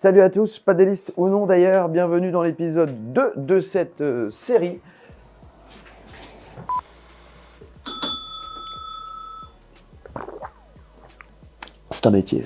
Salut à tous, padélistes ou non d'ailleurs, bienvenue dans l'épisode 2 de cette série. C'est un métier.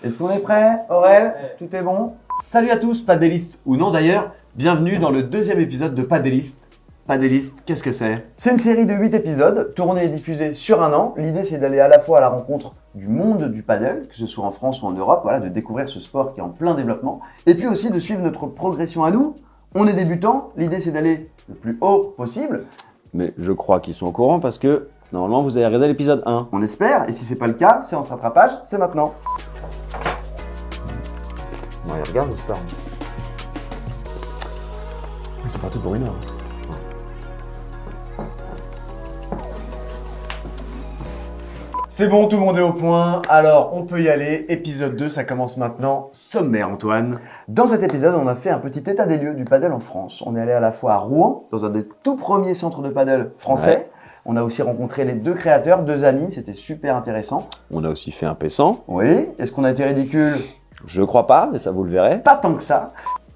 Est-ce qu'on est prêt, Aurel? Tout est bon? Salut à tous, padélistes ou non d'ailleurs, bienvenue dans le deuxième épisode de Padéliste. Padéliste, qu'est-ce que c'est? C'est une série de 8 épisodes, tournée et diffusée sur un an. L'idée c'est d'aller à la fois à la rencontre du monde du padel, que ce soit en France ou en Europe, voilà, de découvrir ce sport qui est en plein développement, et puis aussi de suivre notre progression à nous. On est débutants, l'idée c'est d'aller le plus haut possible. Mais je crois qu'ils sont au courant parce que normalement vous avez regardé l'épisode 1. On espère, et si c'est pas le cas, séance rattrapage, c'est maintenant. Bon, ils regardent, j'espère. Ils sont partis pour une heure. C'est bon, tout le monde est au point, alors on peut y aller. Épisode 2, ça commence maintenant. Sommaire, Antoine. Dans cet épisode, on a fait un petit état des lieux du padel en France. On est allé à la fois à Rouen, dans un des tout premiers centres de padel français. Ouais. On a aussi rencontré les deux créateurs, deux amis, c'était super intéressant. On a aussi fait un P100. Oui, est-ce qu'on a été ridicule? Je crois pas, mais ça vous le verrez. Pas tant que ça.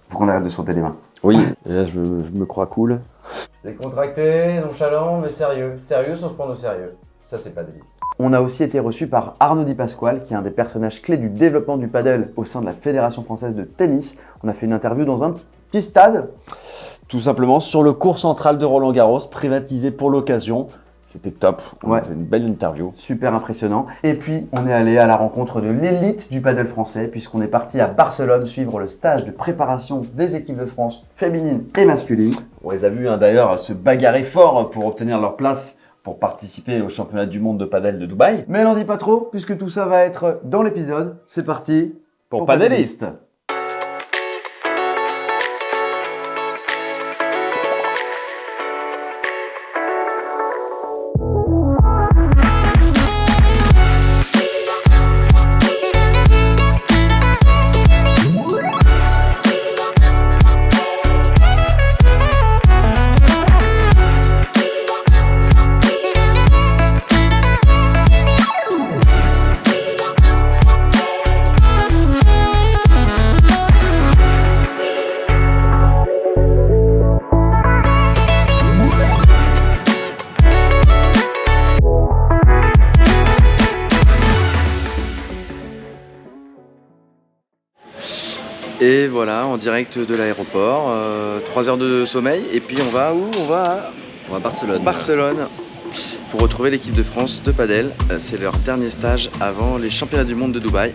Faut qu'on arrête de se frotter les mains. Oui, et là je me crois cool. Décontracté, nonchalant, mais sérieux. Sérieux sans se prendre au sérieux. Ça, c'est pas des listes. On a aussi été reçu par Arnaud Di Pasquale, qui est un des personnages clés du développement du padel au sein de la Fédération française de tennis. On a fait une interview dans un petit stade. Tout simplement sur le cours central de Roland-Garros, privatisé pour l'occasion. C'était top, on Ouais. a fait une belle interview. Super impressionnant. Et puis, on est allé à la rencontre de l'élite du padel français, puisqu'on est parti à Barcelone suivre le stage de préparation des équipes de France féminines et masculines. On les a vus d'ailleurs se bagarrer fort pour obtenir leur place pour participer au championnat du monde de padel de Dubaï. Mais n'en dis pas trop, puisque tout ça va être dans l'épisode. C'est parti Pour Padéliste. Et voilà, en direct de l'aéroport, 3 heures de sommeil, et puis on va où? On va On va à Barcelone. à Barcelone pour retrouver l'équipe de France de padel. C'est leur dernier stage avant les championnats du monde de Dubaï.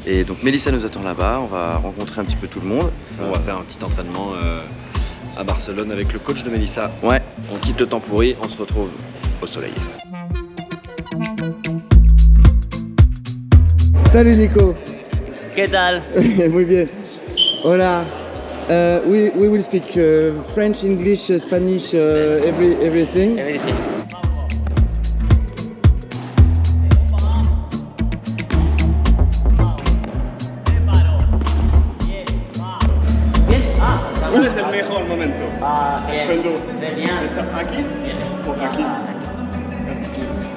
Et donc Mélissa nous attend là-bas, on va rencontrer un petit peu tout le monde. On va faire un petit entraînement à Barcelone avec le coach de Mélissa. Ouais, On quitte le temps pourri, on se retrouve au soleil. Salut Nico. ¿Qué tal? Muy bien. Hola. We will speak French, English, Spanish, everything. Everything. Bien. ¿Cuál es el mejor momento? Bien. Cuando Genial. está aquí Bien. o aquí.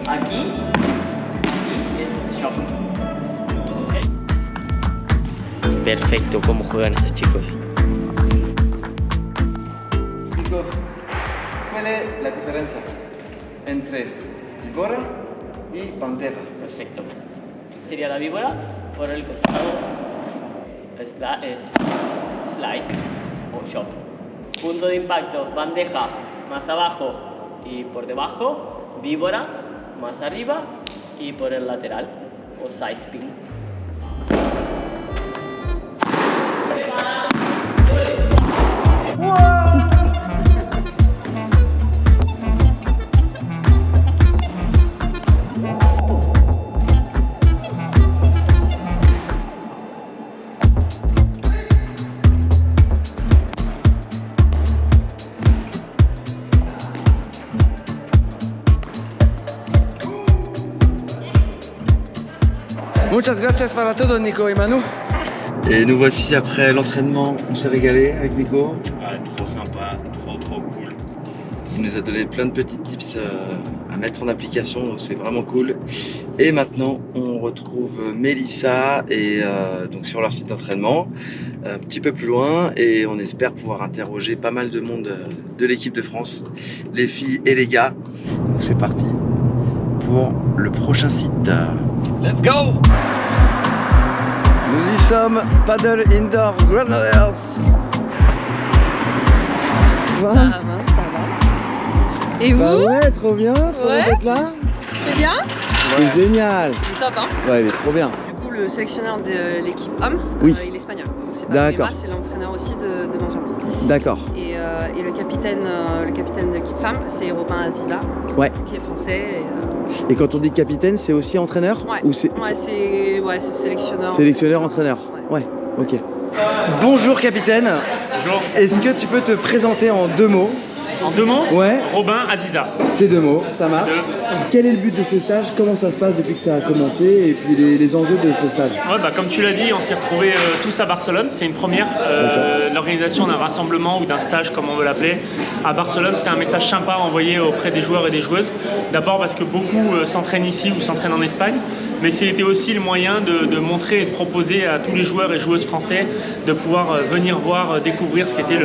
Aquí es shop. Perfecto, cómo juegan estos chicos. Nico, ¿cuál es la diferencia entre víbora y bandera? Perfecto. Sería la víbora por el costado slice o shop. Punto de impacto, bandeja más abajo y por debajo, víbora más arriba y por el lateral o side spin. Muchas gracias para todo Nico et Manu. Et nous voici après l'entraînement, on s'est régalé avec Nico. Ouais, trop sympa, trop cool. Il nous a donné plein de petits tips à mettre en application, donc c'est vraiment cool. Et maintenant, on retrouve Mélissa et donc sur leur site d'entraînement, un petit peu plus loin, et on espère pouvoir interroger pas mal de monde de l'équipe de France, les filles et les gars. Donc c'est parti pour le prochain site. Let's go! Nous y sommes, Paddle Indoor Grenadiers. Va Ça va. Et vous? Bah ouais, trop bien d'être là. C'est bien? C'est génial. Il est top, hein? Ouais, il est trop bien. Du coup, le sélectionneur de l'équipe homme, Oui. il est espagnol. Donc, c'est pas D'accord. Neymar, c'est l'entraîneur aussi de Benjamin. D'accord. Et le capitaine de l'équipe femme, c'est Robin Aziza, Ouais. qui est français. Et quand on dit capitaine, c'est aussi entraîneur? Ouais. Ou c'est C'est sélectionneur. sélectionneur, entraîneur? Ouais, ok. Bonjour capitaine. Bonjour. Est-ce que tu peux te présenter en 2 mots? En 2 mots, Ouais, Robin Aziza. c'est 2 mots, ça marche. Quel est le but de ce stage? Comment ça se passe depuis que ça a commencé? Et puis les enjeux de ce stage? Ouais, bah, comme tu l'as dit, on s'est retrouvés tous à Barcelone. C'est une première. L'organisation d'un rassemblement ou d'un stage, comme on veut l'appeler, à Barcelone, c'était un message sympa envoyé auprès des joueurs et des joueuses. D'abord parce que beaucoup s'entraînent ici ou s'entraînent en Espagne. Mais c'était aussi le moyen de montrer et de proposer à tous les joueurs et joueuses français de pouvoir venir voir, découvrir ce qu'était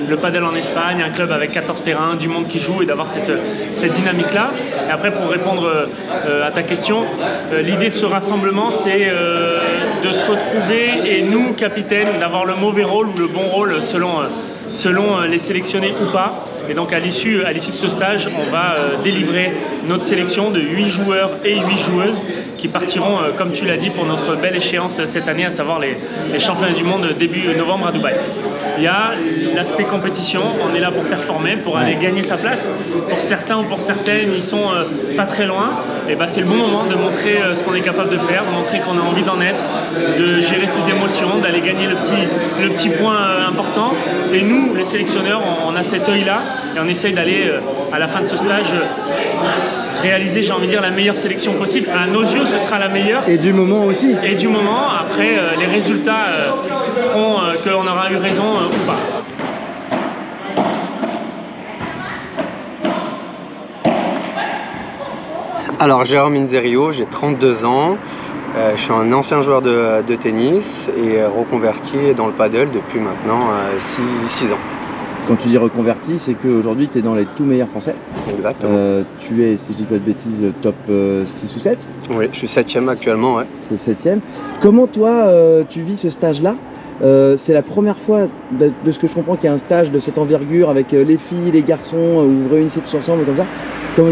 le paddle en Espagne, un club avec 14 terrains, du monde qui joue, et d'avoir cette dynamique-là. Et après, pour répondre à ta question, l'idée de ce rassemblement, c'est de se retrouver, et nous, capitaines, d'avoir le mauvais rôle ou le bon rôle selon les sélectionnés ou pas. Et donc à l'issue de ce stage, on va délivrer notre sélection de 8 joueurs et 8 joueuses qui partiront, comme tu l'as dit, pour notre belle échéance cette année, à savoir les championnats du monde début novembre à Dubaï. Il y a l'aspect compétition, on est là pour performer, pour aller gagner sa place. Pour certains ou pour certaines, ils sont pas très loin. Et c'est le bon moment de montrer ce qu'on est capable de faire, de montrer qu'on a envie d'en être, de gérer ses émotions, d'aller gagner le petit point important. C'est nous, les sélectionneurs, on a cet œil-là, et on essaye d'aller, à la fin de ce stage, réaliser, j'ai envie de dire, la meilleure sélection possible. À nos yeux, ce sera la meilleure. Et du moment aussi. Et du moment, après, les résultats feront qu'on aura eu raison ou pas. Alors, Jérôme Inzerio, j'ai 32 ans. Je suis un ancien joueur de tennis et reconverti dans le paddle depuis maintenant 6 ans. Quand tu dis reconverti, c'est qu'aujourd'hui tu es dans les tout meilleurs français. Exactement. Tu es, si je dis pas de bêtises, top 6 ou 7? Oui, je suis 7e actuellement, ouais. C'est 7e. Comment toi, tu vis ce stage-là? C'est la première fois, de ce que je comprends, qu'il y a un stage de cette envergure avec les filles, les garçons, où vous réunissez tous ensemble comme ça.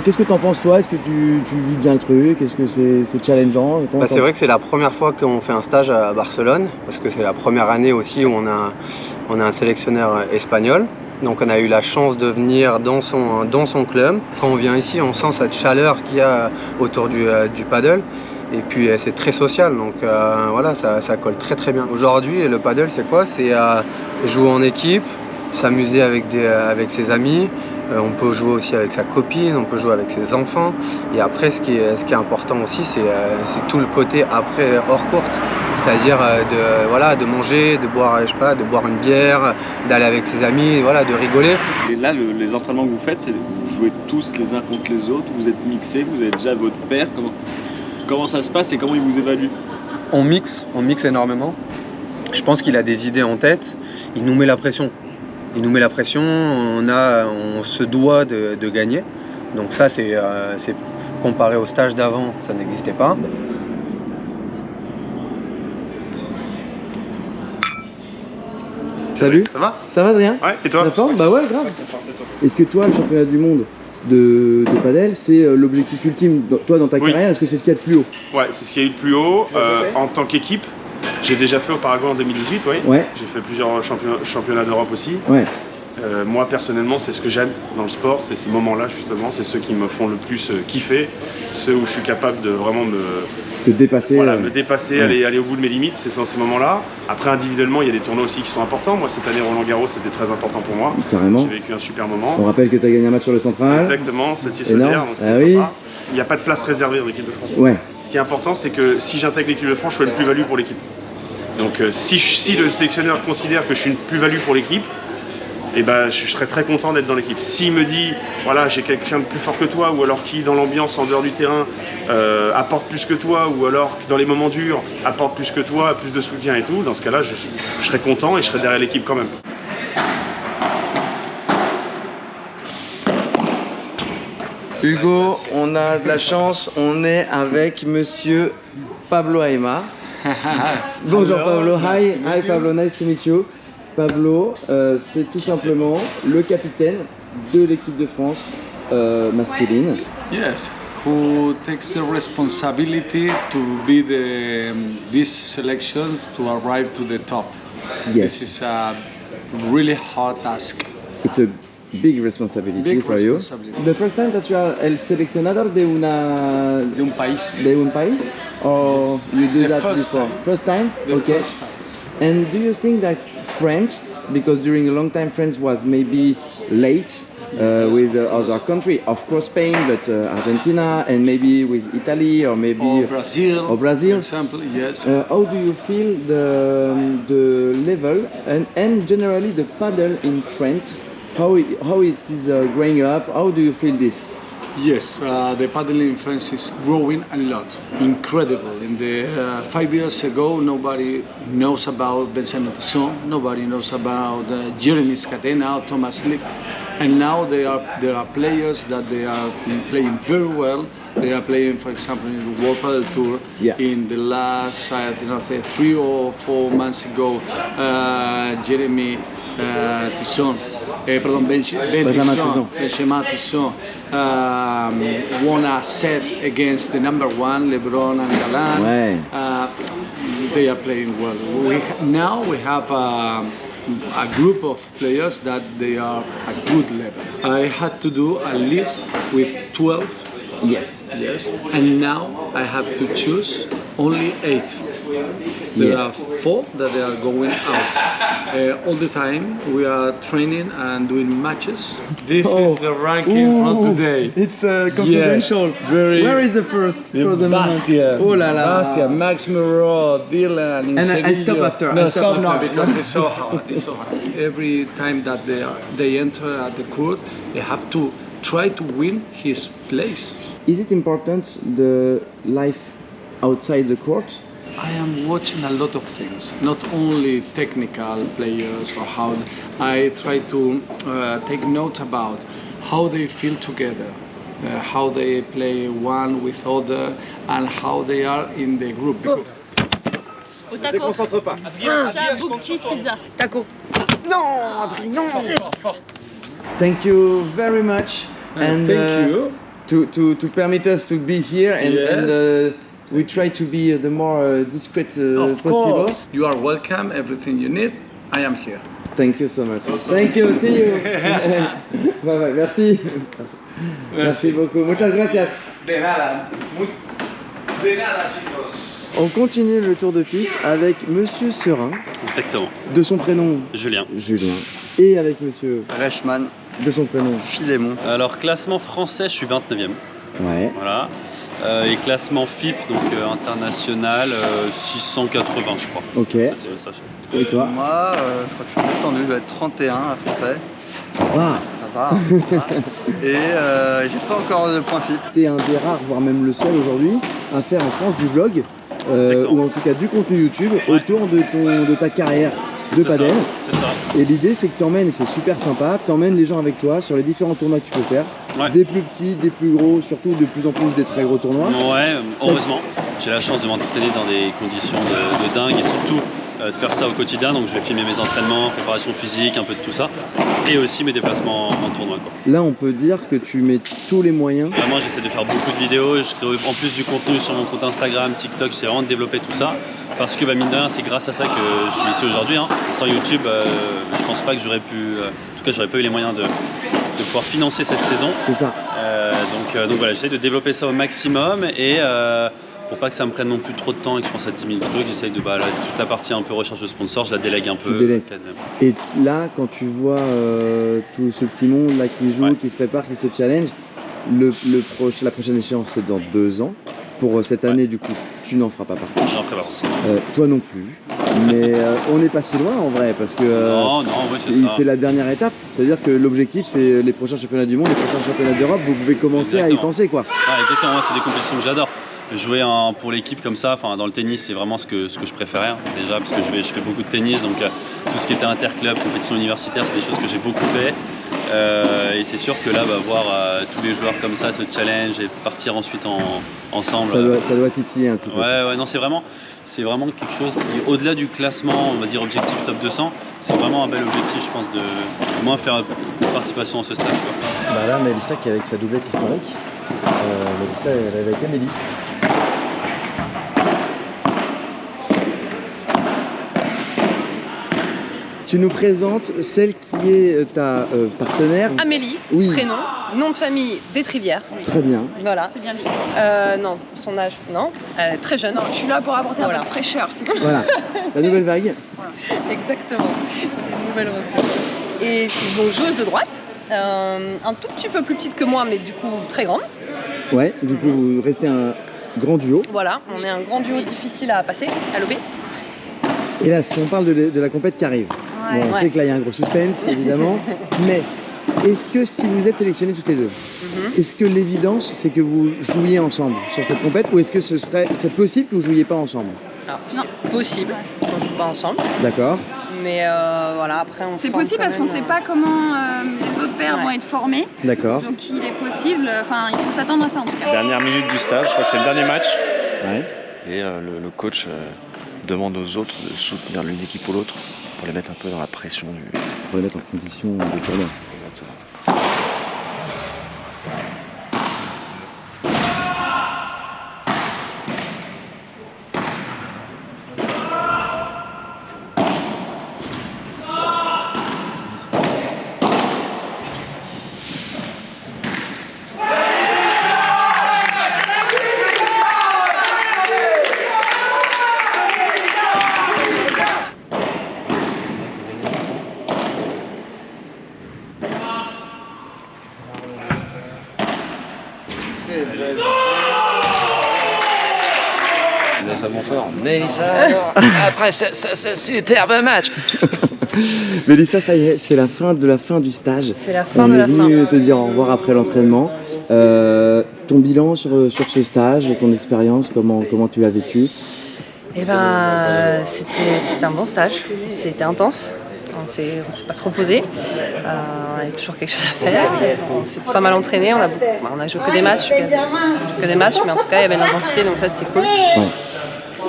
Qu'est-ce que tu en penses toi? Est-ce que tu vis bien le truc? Est-ce que c'est challengeant? C'est vrai que c'est la première fois qu'on fait un stage à Barcelone, parce que c'est la première année aussi où on a un sélectionneur espagnol. Donc on a eu la chance de venir dans son club. Quand on vient ici, on sent cette chaleur qu'il y a autour du paddle. Et puis c'est très social, donc voilà, ça colle très très bien. Aujourd'hui, le paddle, c'est quoi? C'est jouer en équipe, s'amuser avec ses amis. On peut jouer aussi avec sa copine, on peut jouer avec ses enfants. Et après, ce qui est important aussi, c'est tout le côté après hors courte. C'est-à-dire de manger, de boire une bière, d'aller avec ses amis, voilà, de rigoler. Et là, les entraînements que vous faites, c'est vous jouez tous les uns contre les autres, vous êtes mixés, vous avez déjà votre père. Comment ça se passe et comment il vous évalue? On mixe énormément. Je pense qu'il a des idées en tête, il nous met la pression. On se doit de gagner. Donc ça, c'est comparé au stage d'avant, ça n'existait pas. Salut. Ça va? Ça va Adrien? Ouais, et toi? La forme? Bah ouais, grave. Est-ce que toi, le championnat du monde de padel, c'est l'objectif ultime, toi, dans ta carrière? Est-ce que c'est ce qu'il y a de plus haut? Ouais, c'est ce qu'il y a eu de plus haut. En tant qu'équipe, j'ai déjà fait au Paraguay en 2018, oui. Ouais. J'ai fait plusieurs championnats d'Europe aussi. Ouais. Moi personnellement, c'est ce que j'aime dans le sport, c'est ces moments-là justement, c'est ceux qui me font le plus kiffer, ceux où je suis capable de vraiment te dépasser, me dépasser, aller au bout de mes limites, c'est dans ces moments-là. Après individuellement, il y a des tournois aussi qui sont importants. Moi cette année Roland Garros c'était très important pour moi. Carrément. J'ai vécu un super moment. On rappelle que tu as gagné un match sur le Central. Exactement, celle-ci se perd, donc c'est sympa. Il n'y a pas de place réservée dans l'équipe de France. Ouais. Ce qui est important, c'est que si j'intègre l'équipe de France, je sois une plus-value pour l'équipe. Donc si le sélectionneur considère que je suis une plus-value pour l'équipe, et ben, je serais très content d'être dans l'équipe. S'il me dit, voilà, j'ai quelqu'un de plus fort que toi, ou alors qui, dans l'ambiance en dehors du terrain, apporte plus que toi, ou alors qui, dans les moments durs, apporte plus que toi, plus de soutien et tout, dans ce cas-là, je serais content et je serais derrière l'équipe quand même. Hugo, on a de la chance, on est avec monsieur Pablo Aima. Bonjour Pablo, hi Pablo, nice to meet you. Pablo, c'est tout simplement le capitaine de l'équipe de France masculine. Yes, who takes the responsibility to be these selections to arrive to the top. Yes. This is a really hard task. It's a big responsibility for you. The first time that you are el seleccionador de un país? Or Yes. you do The that first before? time. First time? The Okay. first time. And do you think that France, because during a long time France was maybe late with other country, of course Spain, but Argentina, and maybe with Italy or maybe Or Brazil. Or Brazil. For example, yes. How do you feel the level and generally the paddle in France? How it is growing up? How do you feel this? Yes, the paddling in France is growing a lot. Incredible. In the 5 years ago, nobody knows about Benjamin Tisson, nobody knows about Jeremy Scatena or Thomas Lick. And now there are players that they are playing very well. They are playing, for example, in the World Padel Tour. Yeah. In the last, I don't know, 3 or 4 months ago, Jeremy Tisson. Benjamin Tisson won a set against the number 1, LeBron and Galan. Ouais. They are playing well. Now we have a group of players that they are a good level. I had to do a list with 12. Yes. Yes. And now I have to choose only 8. There are 4 that they are going out. All the time we are training and doing matches. This is the ranking from today. It's confidential. Yeah, very. Where is the first for the Bastia. moment? Oh la la. Bastia, Max Moreau, Dylan. And I stop after. No, I stop now after. because it's so hard. It's so hard. Every time that they enter at the court, they have to try to win his place. Is it important the life outside the court? I am watching a lot of things, not only technical players or how. I try to take note about how they feel together, how they play one with other, and how they are in the group. Au taco. Déconcentre pas. Chat, book, cheese, pizza. Taco. Non, Adrien, non. Thank you very much. And Thank you. To permit us to be here and, Yes. and we try to be the more discreet Of possible. course, you are welcome. Everything you need, I am here. Thank you so much. Thank you. See you. Bye bye. Merci. Merci beaucoup. Muchas gracias. De nada. De nada, chicos. On continue le tour de piste avec Monsieur Serin, Exactement. de son prénom Julien. Julien, et avec Monsieur Reichmann, de son prénom Philémon. Alors, classement français, je suis 29e. Ouais. Voilà. Et classement FIP, donc international, 680, je crois. Ok. C'est ça. Et toi? Moi, je crois que je suis descendu, je vais être 31 à français. Ça va. Ça va. Et j'ai pas encore de point FIP. T'es un des rares, voire même le seul aujourd'hui, à faire en France du vlog, ou en tout cas du contenu YouTube autour de ta carrière de padel. C'est ça. Et l'idée c'est que t'emmènes, et c'est super sympa, t'emmènes les gens avec toi sur les différents tournois que tu peux faire. Ouais. Des plus petits, des plus gros, surtout de plus en plus des très gros tournois. Ouais, heureusement. J'ai la chance de m'entraîner dans des conditions de dingue et surtout de faire ça au quotidien. Donc je vais filmer mes entraînements, préparation physique, un peu de tout ça. Et aussi mes déplacements en tournoi, quoi. Là on peut dire que tu mets tous les moyens. Vraiment, j'essaie de faire beaucoup de vidéos. Je crée en plus du contenu sur mon compte Instagram, TikTok. J'essaie vraiment de développer tout ça. Parce que mine de rien, c'est grâce à ça que je suis ici aujourd'hui. Hein. Sans YouTube, je pense pas que j'aurais pu... en tout cas, j'aurais pas eu les moyens de pouvoir financer cette saison. C'est ça. Donc voilà, j'essaie de développer ça au maximum. Et pour pas que ça me prenne non plus trop de temps et que je pense à 10 000 trucs, j'essaie de... toute la partie un peu recherche de sponsors, je la délègue un peu. Tu délègues. Et là, quand tu vois tout ce petit monde là qui joue, qui se prépare, qui se challenge, la prochaine échéance c'est dans 2 ans. Pour cette année, du coup, tu n'en feras pas partie. J'en ferai pas partie. Toi non plus. Mais on n'est pas si loin en vrai, parce que ouais, c'est la dernière étape. C'est-à-dire que l'objectif, c'est les prochains championnats du monde, les prochains championnats d'Europe. Vous pouvez commencer à y penser, quoi. Ouais, exactement, moi, c'est des compétitions que j'adore. Jouer pour l'équipe comme ça, dans le tennis, c'est vraiment ce que je préférais déjà, parce que je fais beaucoup de tennis, donc tout ce qui était interclub, compétition universitaire, c'est des choses que j'ai beaucoup fait. Et c'est sûr que là, voir tous les joueurs comme ça se challenge et partir ensuite ensemble. Ça doit titiller un petit peu. Ouais, non, c'est vraiment quelque chose qui, au-delà du classement, on va dire objectif top 200, c'est vraiment un bel objectif, je pense, de au moins faire une participation à ce stage, quoi. Bah là, Mélissa qui est avec sa doublette historique. Mélissa, elle est avec Amélie. Tu nous présentes celle qui est ta partenaire. Amélie, oui. Prénom, nom de famille d'Étrivière. Très bien. Voilà. C'est bien dit. Non, son âge, non. Très jeune. Non, je suis là pour apporter un peu de fraîcheur. C'est tout. Voilà, la nouvelle vague. Voilà. Exactement, c'est une nouvelle recrue. Et donc joueuse de droite, un tout petit peu plus petite que moi, mais du coup très grande. Ouais, du coup vous restez un grand duo. Voilà, on est un grand duo difficile à passer, à lober. Et là, si on parle de la compète qui arrive, on sait que là il y a un gros suspense évidemment, mais est-ce que si vous êtes sélectionnés toutes les deux, est-ce que l'évidence c'est que vous jouiez ensemble sur cette compète ou est-ce que c'est possible que vous jouiez pas ensemble? Alors, c'est possible qu'on joue pas ensemble. D'accord. Mais voilà, après c'est possible parce qu'on ne sait pas comment les autres paires vont être formés. D'accord. Donc il est possible, il faut s'attendre à ça en tout cas. Dernière minute du stage, je crois que c'est le dernier match. Ouais. Et le coach demande aux autres de soutenir l'une équipe ou l'autre pour les mettre un peu dans la pression pour les mettre en condition de tournoi. Exactement. Mélissa, après ce superbe match. Mélissa, ça y est, c'est la fin du stage. C'est la fin de la fin. On est venu te dire au revoir après l'entraînement. Ton bilan sur ce stage, ton expérience, comment tu l'as vécu? Eh ben, c'était un bon stage. C'était intense. On s'est pas trop posé. On avait toujours quelque chose à faire. On s'est pas mal entraîné. On a joué que des matchs. Mais en tout cas, il y avait de l'intensité, donc ça c'était cool. Ouais.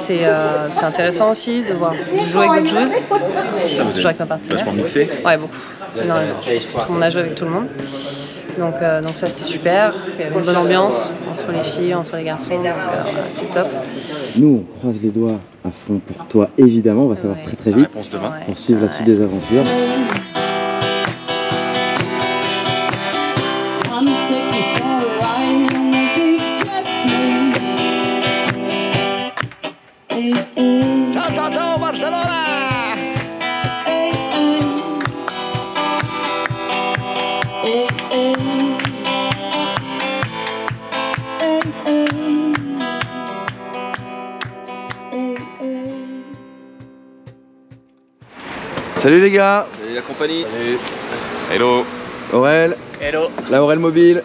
C'est intéressant aussi de jouer avec d'autres joueuses. Je joue avec ma partenaire. Vachement mixé. Ouais, beaucoup. Énormément. Tout le monde a joué avec tout le monde. Donc ça c'était super. Il y avait une bonne ambiance entre les filles, entre les garçons. Donc c'est top. Nous, on croise les doigts à fond pour toi, évidemment. On va savoir très très vite pour suivre la suite des aventures. Ciao, ciao, ciao, Barcelona! Salut les gars. Salut la compagnie. Salut. Hello. Aurel. Hello. La Aurel Mobile.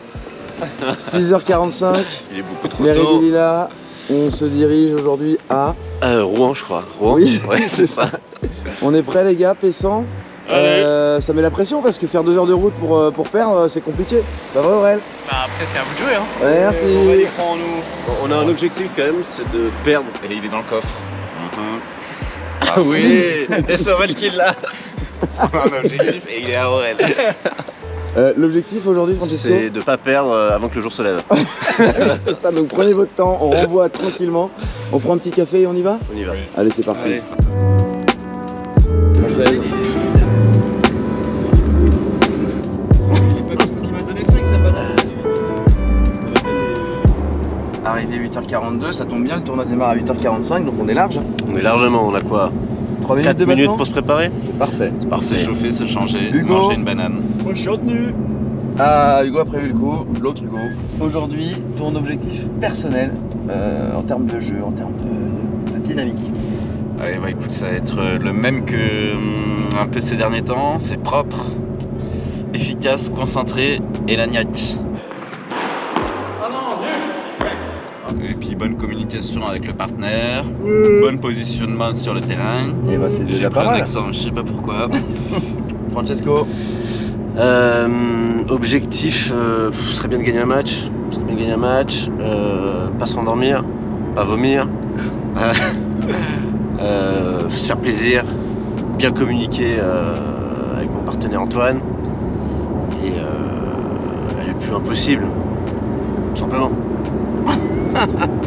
6h45. Il est beaucoup trop Mairie tôt. du Lilas. On se dirige aujourd'hui à Rouen, je crois. Rouen. Oui, ouais, c'est ça. On est prêts les gars, Pessan. Ça met la pression parce que faire 2 heures de route pour perdre, c'est compliqué. Pas vrai Aurel? Bah après c'est à vous de jouer hein. Ouais, merci. On va y croire en nous. On a un objectif quand même, c'est de perdre. Et il est dans le coffre. Ah oui. Et c'est Aurel qui l'a. On a un objectif et il est à Aurel. L'objectif aujourd'hui, Francesco, c'est de ne pas perdre avant que le jour se lève. c'est ça, donc prenez votre temps, on renvoie tranquillement. On prend un petit café et on y va? On y va. Allez, c'est parti. Allez. Française. Arrivé 8h42, ça tombe bien, le tournoi démarre à 8h45, donc on est large. On est largement, on a quoi? 3 minutes 4 de minutes battement pour se préparer? C'est parfait. C'est parfait. Se chauffer, se changer, Hugo. manger une banane. Moi je suis retenu. Ah, Hugo a prévu le coup, l'autre Hugo. Aujourd'hui, ton objectif personnel en termes de jeu, en termes de dynamique? Allez, bah écoute, ça va être le même que un peu ces derniers temps. C'est propre, efficace, concentré et la niaque. Et puis bonne communication avec le partenaire, bon positionnement sur le terrain. Et bah c'est déjà J'ai pas pris un mal. accent, je sais pas pourquoi. Francesco. Objectif, ce serait bien de gagner un match. Pas se rendormir, pas vomir. Se faire plaisir, bien communiquer avec mon partenaire Antoine et aller le plus loin possible, tout simplement.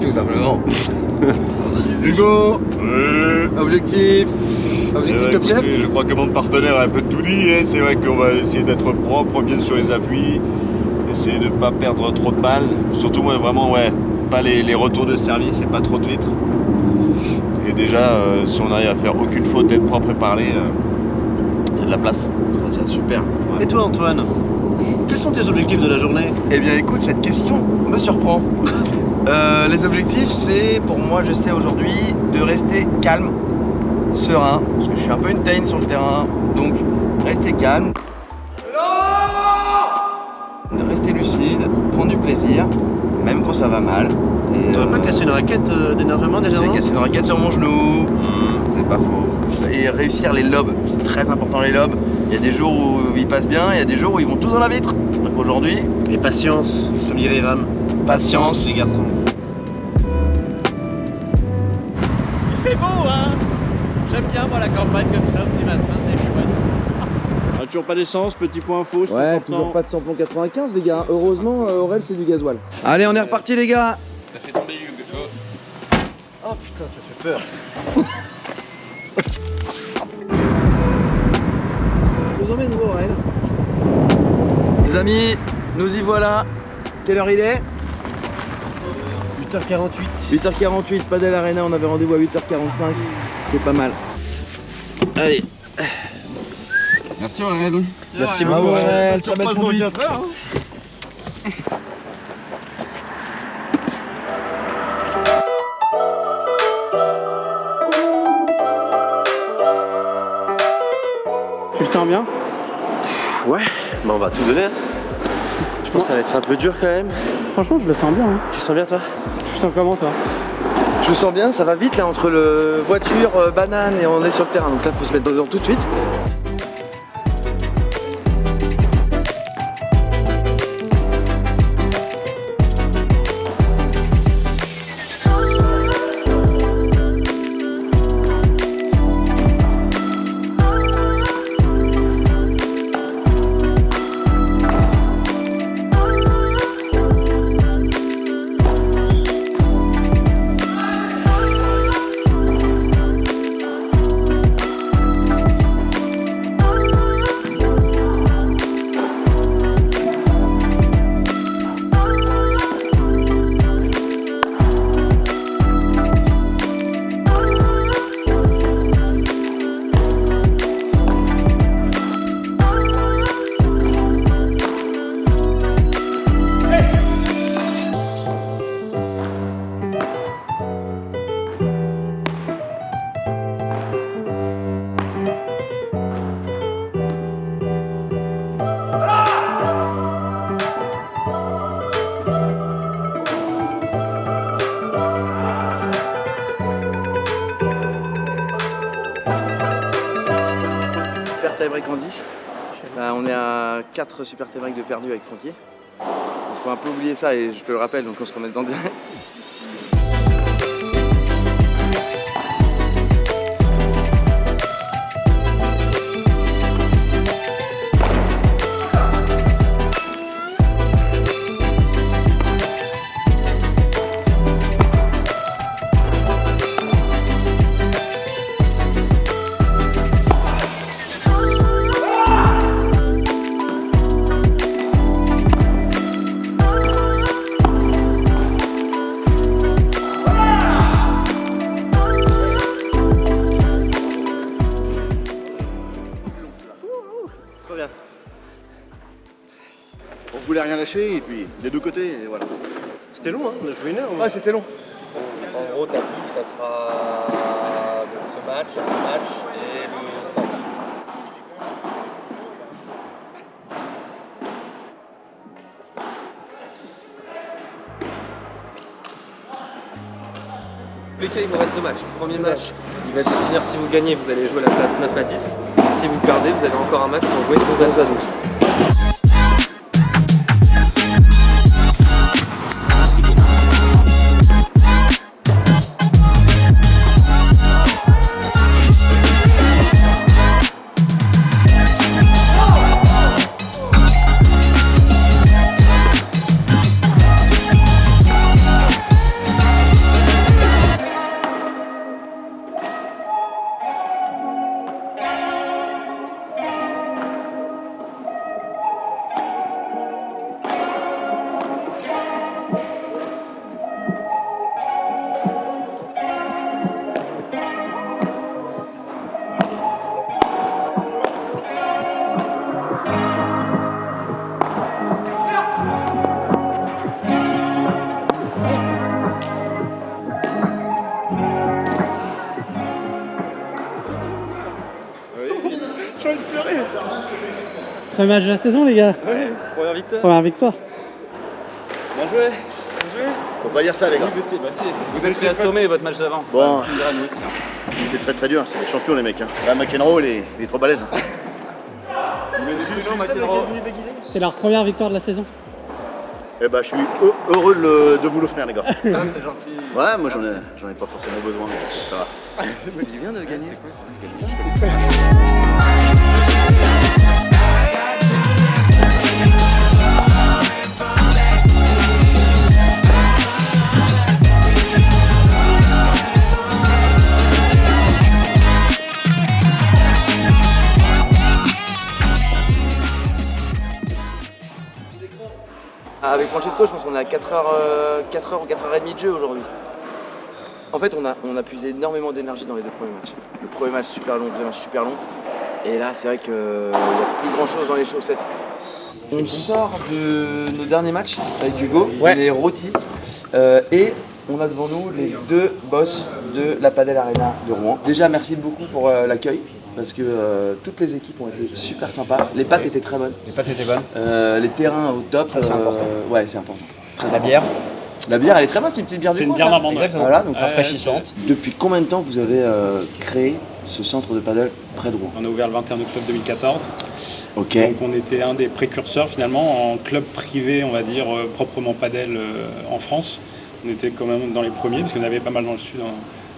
Tout simplement. Hugo, objectif top chef. Je crois que mon partenaire a un peu tout dit. Hein. C'est vrai qu'on va essayer d'être propre, bien sur les appuis, essayer de ne pas perdre trop de balles. Surtout, vraiment, pas les retours de service et pas trop de vitres. Et déjà, si on arrive à faire aucune faute, être propre et parler, il y a de la place. C'est déjà super. Et toi Antoine, quels sont tes objectifs de la journée? Eh bien écoute, cette question me surprend. Les objectifs, c'est pour moi, je sais aujourd'hui, de rester calme, serein, parce que je suis un peu une teigne sur le terrain, donc rester calme, de rester lucide, prendre du plaisir, même quand ça va mal. Tu n'aurais pas cassé une raquette d'énervement dernièrement? J'ai cassé une raquette sur mon genou, c'est pas faux. Et réussir les lobes, c'est très important les lobes. Il y a des jours où ils passent bien, il y a des jours où ils vont tous dans la vitre. Donc aujourd'hui... Et patience, comme dirait Ram. Patience les garçons. Il fait beau, hein? J'aime bien, moi, la campagne comme ça, petit matin, c'est chouette. Ah, toujours pas d'essence, petit point info. Ouais, toujours pas de samplon 95 les gars. Heureusement, Aurel c'est du gasoil. Allez, on est reparti les gars. T'as fait tomber Hugo. Oh putain, tu as fait peur. Je vous emmène où Aurel? Les amis, nous y voilà. Quelle heure il est? 8h48. 8h48, Padel Arena, on avait rendez-vous à 8h45. C'est pas mal. Allez. Merci Aurel. Merci Bravo beaucoup. Aurel, très belle conduite. Tu le sens bien? Ouais, bah on va tout donner. Je pense que ça va être un peu dur quand même. Franchement, je le sens bien. Hein. Tu le sens bien toi? Tu le sens comment toi? Je me sens bien, ça va vite là entre le voiture, banane et on est sur le terrain. Donc là, faut se mettre dedans tout de suite. Super tie-break en 10. Là, on est à 4 super tie-break de perdu avec Francky. Il faut un peu oublier ça et je te le rappelle, donc on se remet dedans direct. On voulait rien lâcher et puis des deux côtés et voilà. C'était long, hein? On a joué une heure. Ouais, c'était long. En gros, numéro t'a plu, ça sera donc ce match et le 5. Les cas, il vous reste 2 matchs. Premier match, il va définir si vous gagnez, vous allez jouer la place 9 à 10. Si vous perdez, vous avez encore un match pour jouer 11 à 12. J'ai envie de pleurer. Premier match de la saison, les gars. Ouais, première victoire. Première victoire. Bien joué. Bien joué. Faut pas dire ça, les gars. Vous étiez assommé votre match d'avant. Bon, Tu me diras, nous aussi, hein. c'est très dur, c'est des champions, les mecs. Hein. Là, McEnroe, il est trop balèze. C'est leur première victoire de la saison. Eh ben, je suis heureux de vous l'offrir, les gars. Ah, c'est gentil. Ouais, moi, j'en ai pas forcément besoin. Ça va. Je me dis bien de gagner. C'est quoi ça? Avec Francesco, je pense qu'on est à 4h ou 4h30 de jeu aujourd'hui. En fait, on a puisé énormément d'énergie dans les 2 premiers matchs. Le premier match super long, le deuxième match super long. Et là, c'est vrai qu'il n'y a plus grand chose dans les chaussettes. On sort de nos derniers matchs avec Hugo, les rôtis. Et on a devant nous les 2 boss de la Padel Arena de Rouen. Déjà, merci beaucoup pour l'accueil. Parce que toutes les équipes ont été super sympas. Les pâtes étaient très bonnes. Les pâtes étaient bonnes. Les terrains au top. Ça, c'est important. Ouais, c'est important. La bière. La bière, elle est très bonne, c'est une petite bière du coin. C'est une bière normande. Exactement. Voilà, donc rafraîchissante. Depuis combien de temps vous avez créé ce centre de padel près de Rouen? On a ouvert le 21 octobre 2014. Ok. Donc on était un des précurseurs finalement en club privé, on va dire, proprement padel en France. On était quand même dans les premiers, parce qu'il y en avait pas mal dans le sud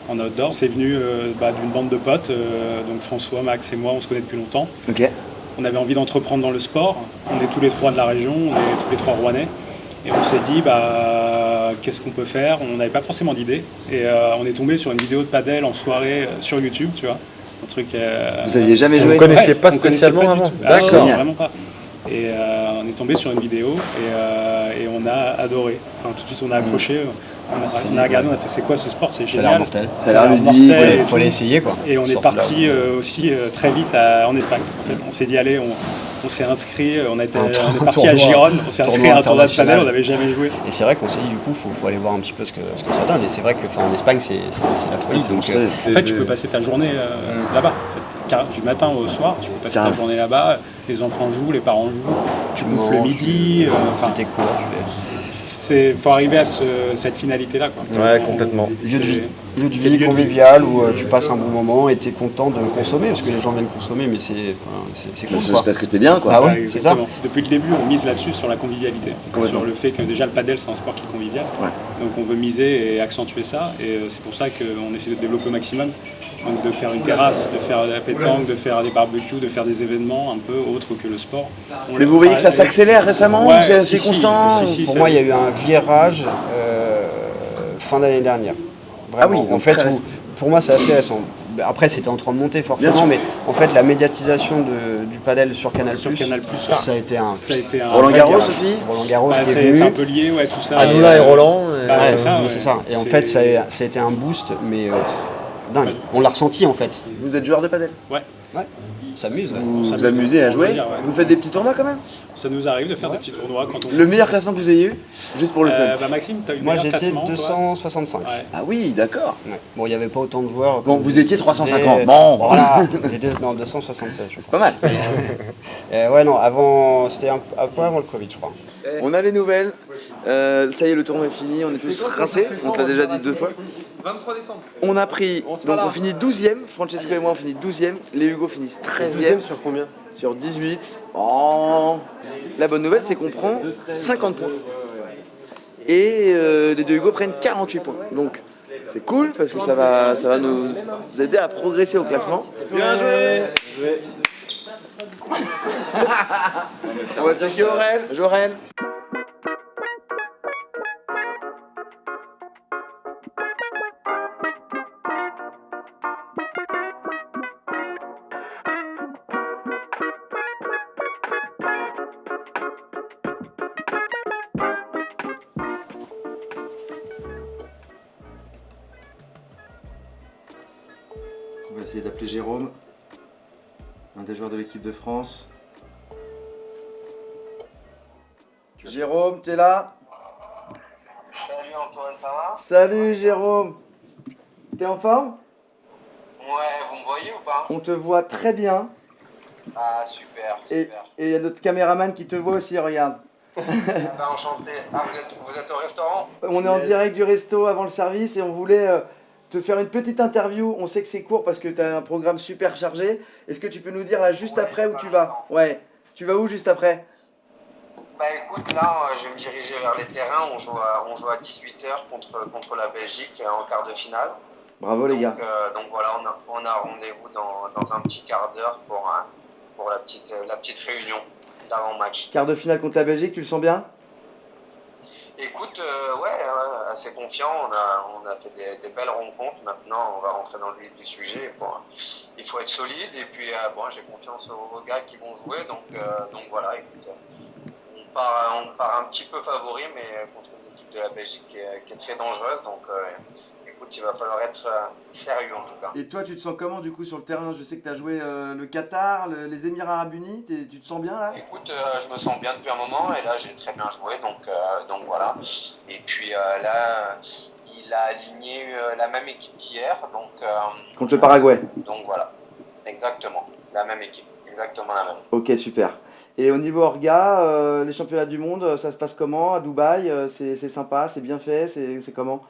en outdoor. C'est venu d'une bande de potes, donc François, Max et moi, on se connaît depuis longtemps. Ok. On avait envie d'entreprendre dans le sport. On est tous les 3 de la région, on est tous les 3 rouennais. Et on s'est dit, qu'est-ce qu'on peut faire? On n'avait pas forcément d'idée. Et on est tombé sur une vidéo de padel en soirée sur YouTube, tu vois. Un truc. Vous aviez jamais joué? Vous connaissiez pas spécialement avant? D'accord. Vraiment pas. Et on est tombé sur une vidéo et on a adoré. Enfin, tout de suite, on a accroché. On a regardé, on a fait c'est quoi ce sport, c'est génial. Ça a l'air mortel. Ça a l'air ludique, il faut l'essayer quoi. Et on est parti aussi très vite en Espagne. En fait, on s'est dit allez, on s'est inscrit, on est parti à Gérone, on s'est inscrit à un tournoi de padel, on n'avait jamais joué. Et c'est vrai qu'on s'est dit du coup faut aller voir un petit peu ce que ça donne. Et c'est vrai qu'en Espagne c'est la folie. Donc, en fait, tu peux passer ta journée là-bas. En fait. Du matin au soir, tu peux passer ta journée là-bas. Les enfants jouent, les parents jouent. Tu bouffes le midi. Tu découvres, il faut arriver à cette finalité-là. Ouais, complètement. Lieu de vie convivial où tu passes un bon moment et tu es content de consommer, parce que les gens viennent consommer, mais c'est cool. C'est parce que tu es bien, quoi. Ah ouais, c'est ça. Depuis le début, on mise là-dessus, sur la convivialité. Sur le fait que déjà le padel, c'est un sport qui est convivial. Ouais. Donc on veut miser et accentuer ça. Et c'est pour ça qu'on essaie de développer au maximum. Donc de faire une terrasse, de faire de la pétanque, de faire des barbecues, de faire des événements un peu autres que le sport. Mais vous voyez que ça s'accélère récemment, c'est assez constant. Pour moi, il y a eu un virage fin d'année dernière. Vraiment. Ah oui, en fait, pour moi, c'est assez récent. Après, c'était en train de monter forcément, mais en fait, la médiatisation du padel sur Canal+, ça a été un Roland Garros aussi. Roland Garros qui est venu. C'est un peu lié, ouais, tout ça. Hanouna et Roland. C'est ça. Et en fait, ça a été un boost, mais dingue. On l'a ressenti en fait. Vous êtes joueur de padel? Ouais. Ouais, on s'amuse. Ouais. Vous vous amusez à jouer. Vous faites des petits tournois quand même? Ça nous arrive de faire des petits tournois quand on... Le meilleur classement que vous ayez eu? Juste pour le fun. Maxime, t'as eu le Moi meilleur j'étais classement, 265. toi? Ouais. Ah oui, d'accord. Ouais. Bon, il n'y avait pas autant de joueurs. Bon, vous étiez 350. Bon. Voilà, non, 276. C'est pas mal. Ouais, non, avant, c'était un peu avant le Covid, je crois. On a les nouvelles. Ça y est, le tournoi est fini. On est tous rincés. On te l'a déjà dit 2 fois. 23 décembre. On a pris. Donc on finit 12e. Francesco et moi on finit 12e. Les Hugo finissent 13e. Sur combien? Sur 18. Oh. La bonne nouvelle, c'est qu'on prend 50 points. Et les deux Hugo prennent 48 points. Donc c'est cool parce que ça va nous aider à progresser au classement. Bien joué. On va checker Aurel. Jorel. On va essayer d'appeler Jérôme, un des joueurs de l'équipe de France. Jérôme, t'es là? Salut Antoine, ça va? Salut Jérôme. T'es en forme? Ouais, vous me voyez ou pas? On te voit très bien. Ah super, Et super. il y a notre caméraman qui te voit aussi, regarde. Ah bah, enchanté. Ah, vous êtes au restaurant? On est en direct du resto avant le service et on voulait te faire une petite interview. On sait que c'est court parce que tu as un programme super chargé. Est-ce que tu peux nous dire là juste après où tu vas? Ouais. Tu vas où juste après? Bah écoute, là je vais me diriger vers les terrains. On joue à 18h contre la Belgique en quart de finale. Bravo les gars. Donc voilà, on a rendez-vous dans un petit quart d'heure pour la petite réunion d'avant-match. Quart de finale contre la Belgique, tu le sens bien? Écoute, ouais, assez confiant. On a fait des belles rencontres. Maintenant, on va rentrer dans le vif du sujet. Il faut être solide. Et puis, bon, j'ai confiance aux gars qui vont jouer. Donc voilà, écoute, on part un petit peu favori, mais contre une équipe de la Belgique qui est très dangereuse. Donc, écoute, il va falloir être sérieux en tout cas. Et toi, tu te sens comment du coup sur le terrain? Je sais que tu as joué le Qatar, les Émirats Arabes Unis. Tu te sens bien là? Écoute, je me sens bien depuis un moment et là j'ai très bien joué, donc voilà. Et puis là, il a aligné la même équipe qu'hier, donc. Contre le Paraguay. Donc voilà, exactement, la même équipe, exactement la même. Ok, super. Et au niveau orga, les championnats du monde, ça se passe comment à Dubaï? C'est sympa, c'est bien fait, c'est comment?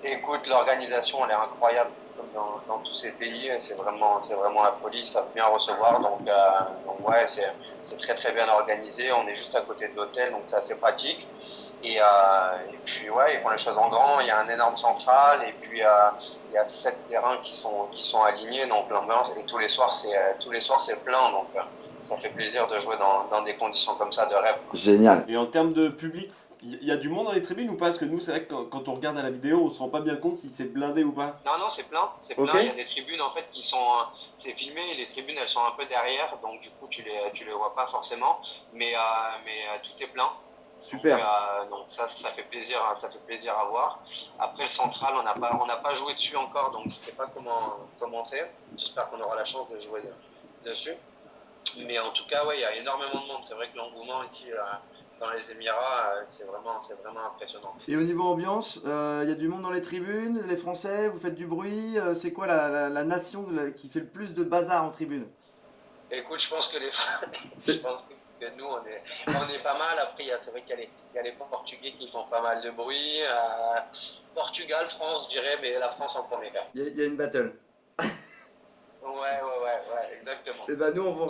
Écoute, l'organisation elle est incroyable comme dans tous ces pays, c'est vraiment la folie, ça veut bien recevoir, donc ouais, c'est très très bien organisé, on est juste à côté de l'hôtel, donc c'est assez pratique. Et puis ouais, ils font les choses en grand, il y a un énorme central, et puis il y a 7 terrains qui sont alignés, donc l'ambiance, et tous les soirs c'est plein, donc ça fait plaisir de jouer dans des conditions comme ça de rêve. Génial. Et en termes de public, il y a du monde dans les tribunes ou pas? Parce que nous, c'est vrai que quand on regarde à la vidéo, on se rend pas bien compte si c'est blindé ou pas. Non, c'est plein, Ok. il y a des tribunes en fait qui sont, c'est filmé, et les tribunes elles sont un peu derrière, donc du coup tu les vois pas forcément, mais tout est plein. Super. Donc ça fait plaisir à voir. Après le central, on n'a pas joué dessus encore, donc je sais pas comment c'est. J'espère qu'on aura la chance de jouer dessus. Mais en tout cas, ouais, il y a énormément de monde. C'est vrai que l'engouement ici dans les Émirats, c'est vraiment impressionnant. Et au niveau ambiance, il y a du monde dans les tribunes, les Français, vous faites du bruit. C'est quoi la nation qui fait le plus de bazar en tribune? Écoute, je pense que nous, on est pas mal. Après, c'est vrai qu'il y a les Portugais qui font pas mal de bruit. Portugal, France, je dirais, mais la France en premier cas. Il y a une battle. Ouais, exactement. Et ben nous, on vous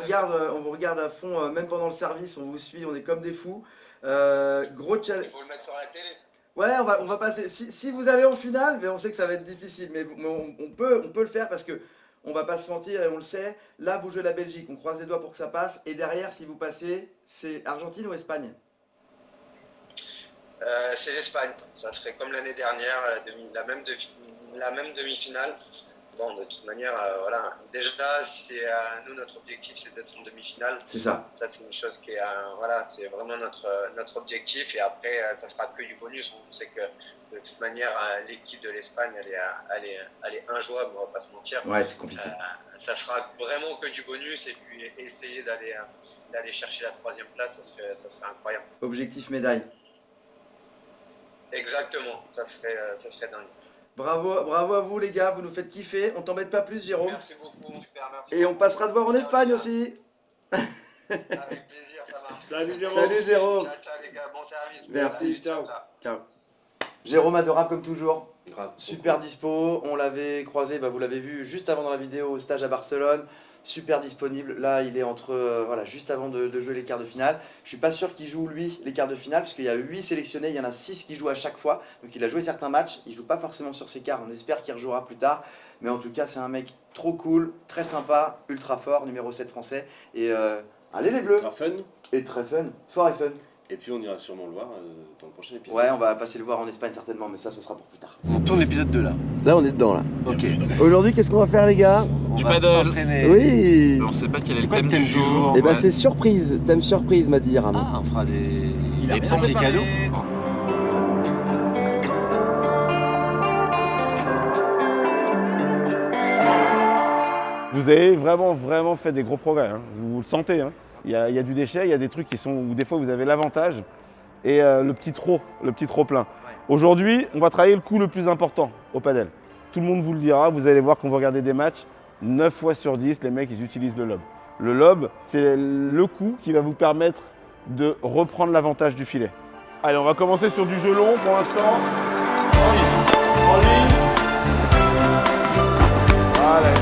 regarde à fond, même pendant le service, on vous suit, on est comme des fous. Gros challenge. Il faut le mettre sur la télé. Ouais, on va passer. Si vous allez en finale, mais on sait que ça va être difficile, mais on peut le faire parce que on va pas se mentir et on le sait. Là, vous jouez la Belgique, on croise les doigts pour que ça passe. Et derrière, si vous passez, c'est Argentine ou Espagne? C'est l'Espagne. Ça serait comme l'année dernière, la même demi-finale. bon, de toute manière, voilà. Déjà, nous, notre objectif, c'est d'être en demi-finale. C'est ça. Ça, c'est une chose qui est, voilà, c'est vraiment notre objectif. Et après, ça sera que du bonus. On sait que de toute manière, l'équipe de l'Espagne, elle est injouable, on va pas se mentir. Ouais, c'est compliqué. Ça sera vraiment que du bonus et puis essayer d'aller chercher la 3e place, ça serait incroyable. Objectif médaille. Exactement, ça serait dingue. Bravo à vous les gars, vous nous faites kiffer. On t'embête pas plus, Jérôme. Merci beaucoup, super, merci. Et on passera te voir en Espagne aussi. Avec plaisir, ça marche. Salut Jérôme. Salut Jérôme. Ciao les gars, bon service. Merci, ciao. Ciao. Jérôme adorable comme toujours. Grave. Super dispo. On l'avait croisé, vous l'avez vu juste avant dans la vidéo au stage à Barcelone. Super disponible. Là, il est entre juste avant de jouer les quarts de finale. Je suis pas sûr qu'il joue lui les quarts de finale parce qu'il y a 8 sélectionnés, il y en a 6 qui jouent à chaque fois. Donc il a joué certains matchs, il joue pas forcément sur ses quarts. On espère qu'il rejouera plus tard. Mais en tout cas, c'est un mec trop cool, très sympa, ultra fort, numéro 7 français. Et allez les Bleus. Très fun. Et très fun, fort et fun. Et puis on ira sûrement le voir dans le prochain épisode. Ouais, on va passer le voir en Espagne certainement, mais ça, ce sera pour plus tard. On tourne l'épisode 2 là. Là, on est dedans, là. Ok. Aujourd'hui, qu'est-ce qu'on va faire, les gars? On va s'entraîner. Oui. On sait pas quel est le thème du jour. Eh ben, c'est surprise. Thème surprise, m'a dit Ramon. Ah, on fera des petits cadeaux. Vous avez vraiment fait des gros progrès, hein. Vous le sentez. Hein. Il y a du déchet, il y a des trucs où des fois vous avez l'avantage et le petit trop plein. Aujourd'hui, on va travailler le coup le plus important au padel. Tout le monde vous le dira, vous allez voir quand vous regardez des matchs, 9 fois sur 10, les mecs ils utilisent le lob. Le lob, c'est le coup qui va vous permettre de reprendre l'avantage du filet. Allez, on va commencer sur du jeu long pour l'instant. En ligne. Voilà,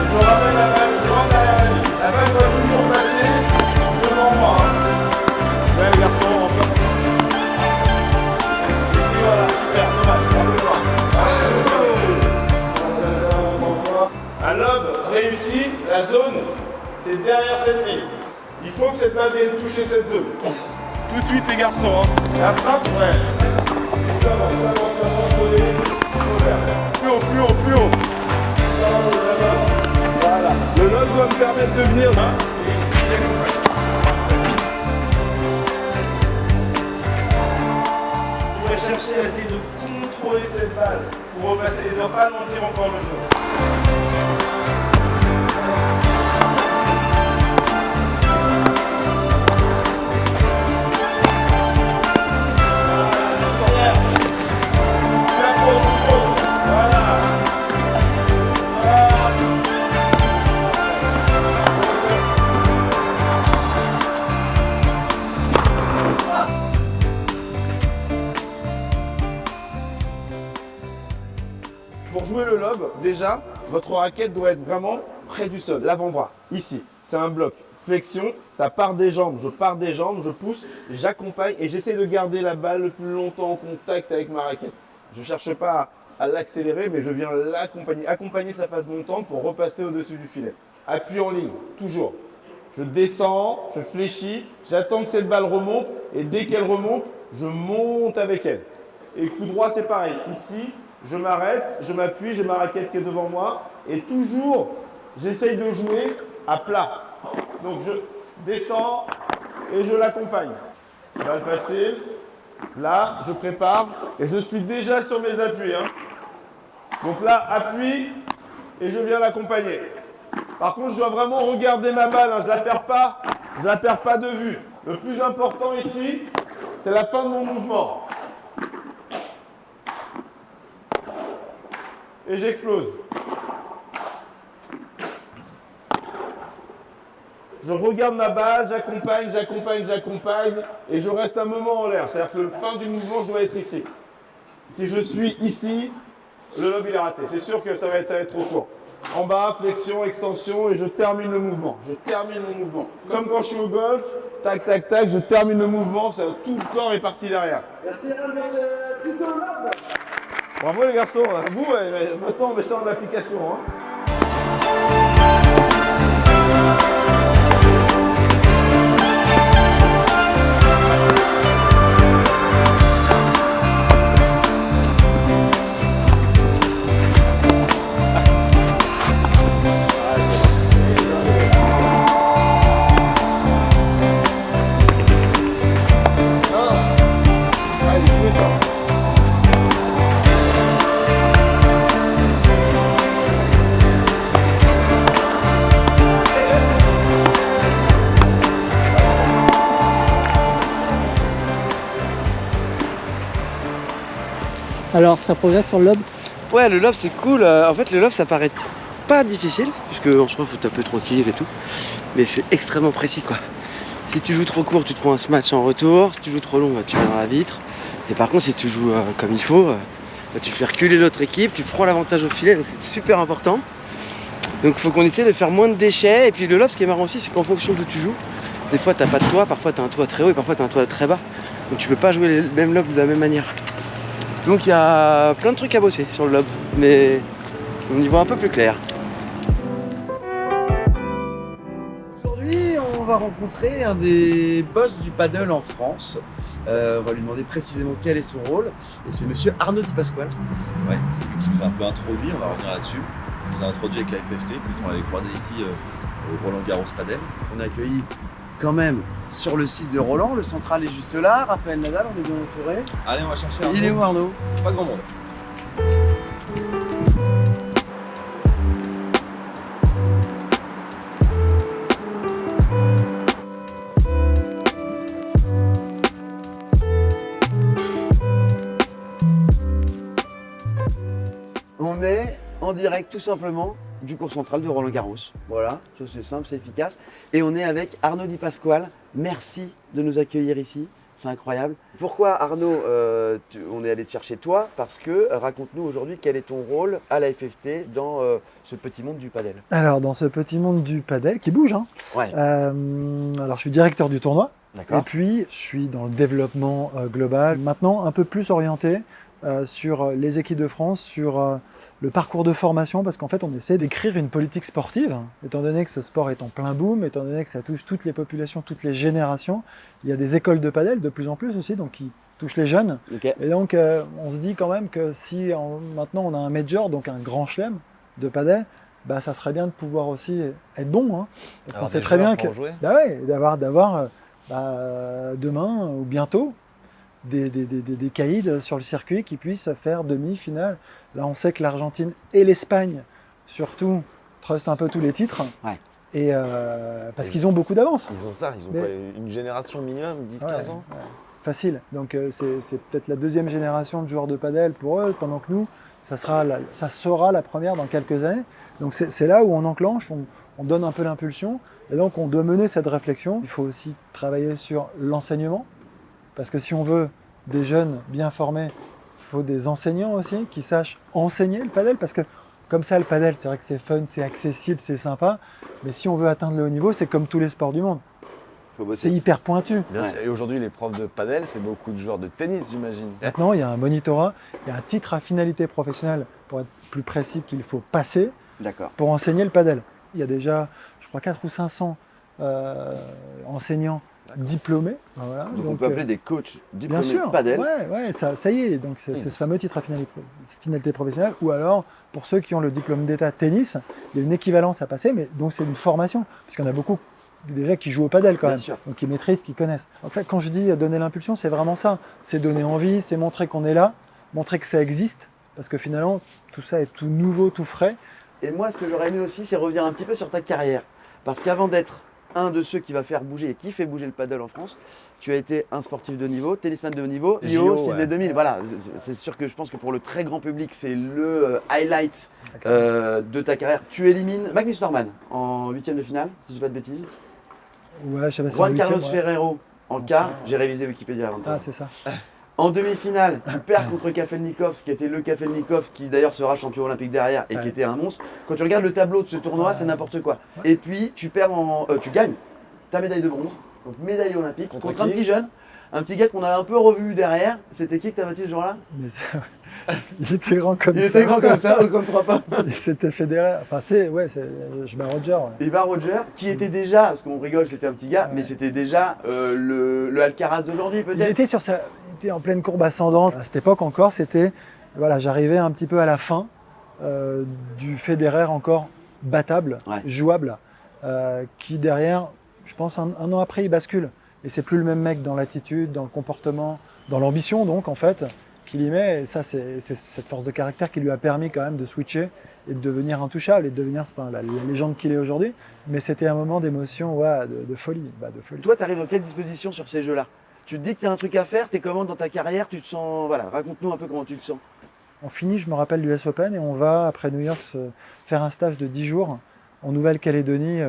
je ramène la balle droite derrière la ligne. La balle doit toujours passer devant moi. Ouais, les garçons, encore. Ici, voilà, super, dommage, on le voit. Un lob réussi, la zone, c'est derrière cette ligne. Il faut que cette balle vienne toucher cette zone. Tout de suite, les garçons. Hein. La frappe, ouais. Plus haut. Voilà. Le lob doit me permettre de venir là. Je vais chercher à essayer de contrôler cette balle pour repasser et de ralentir encore le jeu. Pour jouer le lob, déjà, votre raquette doit être vraiment près du sol, l'avant-bras, ici. C'est un bloc. Flexion, ça part des jambes, je pars des jambes, je pousse, j'accompagne et j'essaie de garder la balle le plus longtemps en contact avec ma raquette. Je ne cherche pas à l'accélérer, mais je viens l'accompagner, accompagner sa phase montante pour repasser au-dessus du filet. Appui en ligne, toujours. Je descends, je fléchis, j'attends que cette balle remonte et dès qu'elle remonte, je monte avec elle. Et coup droit, c'est pareil. Ici, je m'arrête, je m'appuie, j'ai ma raquette qui est devant moi et toujours, j'essaye de jouer à plat. Donc je descends et je l'accompagne. Balle facile. Là, je prépare et je suis déjà sur mes appuis. Hein. Donc là, appui et je viens l'accompagner. Par contre, je dois vraiment regarder ma balle. Hein. Je ne la perds pas de vue. Le plus important ici, c'est la fin de mon mouvement. Et j'explose. Je regarde ma balle, j'accompagne, et je reste un moment en l'air. C'est-à-dire que la fin du mouvement, je dois être ici. Si je suis ici, le lob il est raté. C'est sûr que ça va être trop court. En bas, flexion, extension, et je termine le mouvement. Comme quand je suis au golf, tac, tac, tac, je termine le mouvement, tout le corps est parti derrière. Merci à vous, Bravo les garçons, à vous, maintenant on met ça en application. Hein. Alors, ça progresse sur le lob? Ouais, le lob c'est cool. En fait, le lob ça paraît pas difficile, puisque en soi faut taper tranquille et tout. Mais c'est extrêmement précis quoi. Si tu joues trop court, tu te prends un smash en retour. Si tu joues trop long, tu vas dans la vitre. Et par contre, si tu joues comme il faut, tu fais reculer l'autre équipe, tu prends l'avantage au filet, donc c'est super important. Donc il faut qu'on essaie de faire moins de déchets. Et puis le lob, ce qui est marrant aussi, c'est qu'en fonction d'où tu joues, des fois t'as pas de toit, parfois t'as un toit très haut et parfois t'as un toit très bas. Donc tu peux pas jouer les mêmes lobs de la même manière. Donc il y a plein de trucs à bosser sur le lob, mais on y voit un peu plus clair. Aujourd'hui, on va rencontrer un des boss du paddle en France. On va lui demander précisément quel est son rôle. Et c'est monsieur Arnaud Di Pasquale. Ouais, c'est lui qui nous a un peu introduit, on va revenir là-dessus. Il nous a introduit avec la FFT, puis on l'avait croisé ici au Roland Garros Padel. On a accueilli quand même sur le site de Roland, le central est juste là. Raphaël Nadal, on est bien entouré. Allez, on va chercher Arnaud. Il est où Arnaud? Pas grand monde. On est en direct tout simplement du cours central de Roland Garros. Voilà, ça c'est simple, c'est efficace. Et on est avec Arnaud Di Pasquale. Merci de nous accueillir ici, c'est incroyable. Pourquoi Arnaud, on est allé te chercher toi? Parce que raconte-nous aujourd'hui quel est ton rôle à la FFT dans ce petit monde du padel. Alors dans ce petit monde du padel qui bouge, hein. Ouais. Alors je suis directeur du tournoi. D'accord. Et puis je suis dans le développement global. Maintenant un peu plus orienté sur les équipes de France, sur le parcours de formation, parce qu'en fait on essaie d'écrire une politique sportive, étant donné que ce sport est en plein boom, étant donné que ça touche toutes les populations, toutes les générations. Il y a des écoles de padel de plus en plus aussi, donc qui touchent les jeunes. Okay. Et donc on se dit quand même que si maintenant on a un major, donc un grand chelem de padel, bah, ça serait bien de pouvoir aussi être bon, hein, parce qu'on sait très bien que d'avoir demain ou bientôt des caïds sur le circuit qui puissent faire demi-finale. Là, on sait que l'Argentine et l'Espagne, surtout, trustent un peu tous les titres. Ouais. Et parce qu'ils ont beaucoup d'avance. Ils ont ça, ils ont quoi, une génération minimum, 10-15 ans. Ouais. Facile. Donc c'est peut-être la deuxième génération de joueurs de padel pour eux, pendant que nous, ça sera la première dans quelques années. Donc c'est là où on enclenche, on donne un peu l'impulsion. Et donc on doit mener cette réflexion. Il faut aussi travailler sur l'enseignement. Parce que si on veut des jeunes bien formés, il faut des enseignants aussi qui sachent enseigner le padel. Parce que comme ça, le padel, c'est vrai que c'est fun, c'est accessible, c'est sympa. Mais si on veut atteindre le haut niveau, c'est comme tous les sports du monde. C'est hyper pointu. Et aujourd'hui, les profs de padel, c'est beaucoup de joueurs de tennis, j'imagine. Maintenant, il y a un monitorat, il y a un titre à finalité professionnelle, pour être plus précis, qu'il faut passer pour enseigner le padel. Il y a déjà, je crois, 400 ou 500 enseignants diplômés. Voilà. Donc on peut appeler des coachs diplômés bien sûr, de padel. Ouais, ça y est. Donc c'est ce fameux titre à finalité professionnelle. Ou alors, pour ceux qui ont le diplôme d'état tennis, il y a une équivalence à passer, mais donc c'est une formation. Parce qu'il y en a beaucoup déjà qui jouent au padel quand même. Donc qui maîtrisent, qui connaissent. En fait, quand je dis donner l'impulsion, c'est vraiment ça. C'est donner envie, c'est montrer qu'on est là, montrer que ça existe. Parce que finalement, tout ça est tout nouveau, tout frais. Et moi, ce que j'aurais aimé aussi, c'est revenir un petit peu sur ta carrière. Parce qu'avant d'être un de ceux qui va faire bouger et qui fait bouger le paddle en France, tu as été un sportif de niveau, tennisman de haut niveau, JO, Sydney 2000. Voilà, c'est sûr que je pense que pour le très grand public, c'est le highlight de ta carrière. Tu élimines Magnus Norman en 8e de finale, si je ne dis pas de bêtises. Ouais, je sais pas si Juan Carlos Ferrero en quart, j'ai révisé Wikipédia avant. Ah, c'est ça. En demi-finale, tu perds contre Kafelnikov, qui était le Kafelnikov, qui d'ailleurs sera champion olympique derrière et qui était un monstre. Quand tu regardes le tableau de ce tournoi, c'est n'importe quoi. Et puis tu gagnes ta médaille de bronze, donc médaille olympique, contre un petit jeune, un petit gars qu'on a un peu revu derrière. C'était qui que t'as battu ce jour-là? Il était grand comme ça. Il était grand comme ça, comme trois pas. C'était Federer. Enfin, je bats Roger. Et bat Roger, qui était déjà, parce qu'on rigole, c'était un petit gars, mais c'était déjà le Alcaraz d'aujourd'hui peut-être. Il était en pleine courbe ascendante. À cette époque encore, j'arrivais un petit peu à la fin du Federer encore battable, jouable, qui derrière, je pense un an après, il bascule. Et c'est plus le même mec dans l'attitude, dans le comportement, dans l'ambition donc en fait, qu'il y met. Et ça, c'est cette force de caractère qui lui a permis quand même de switcher et de devenir intouchable et de devenir la légende qu'il est aujourd'hui. Mais c'était un moment d'émotion, de folie, de folie. Toi, tu arrives dans quelle disposition sur ces jeux-là? Tu te dis que tu as un truc à faire, tu es comment dans ta carrière, tu te sens... Voilà, raconte-nous un peu comment tu te sens. On finit, je me rappelle, l'US Open et on va, après New York, faire un stage de 10 jours en Nouvelle-Calédonie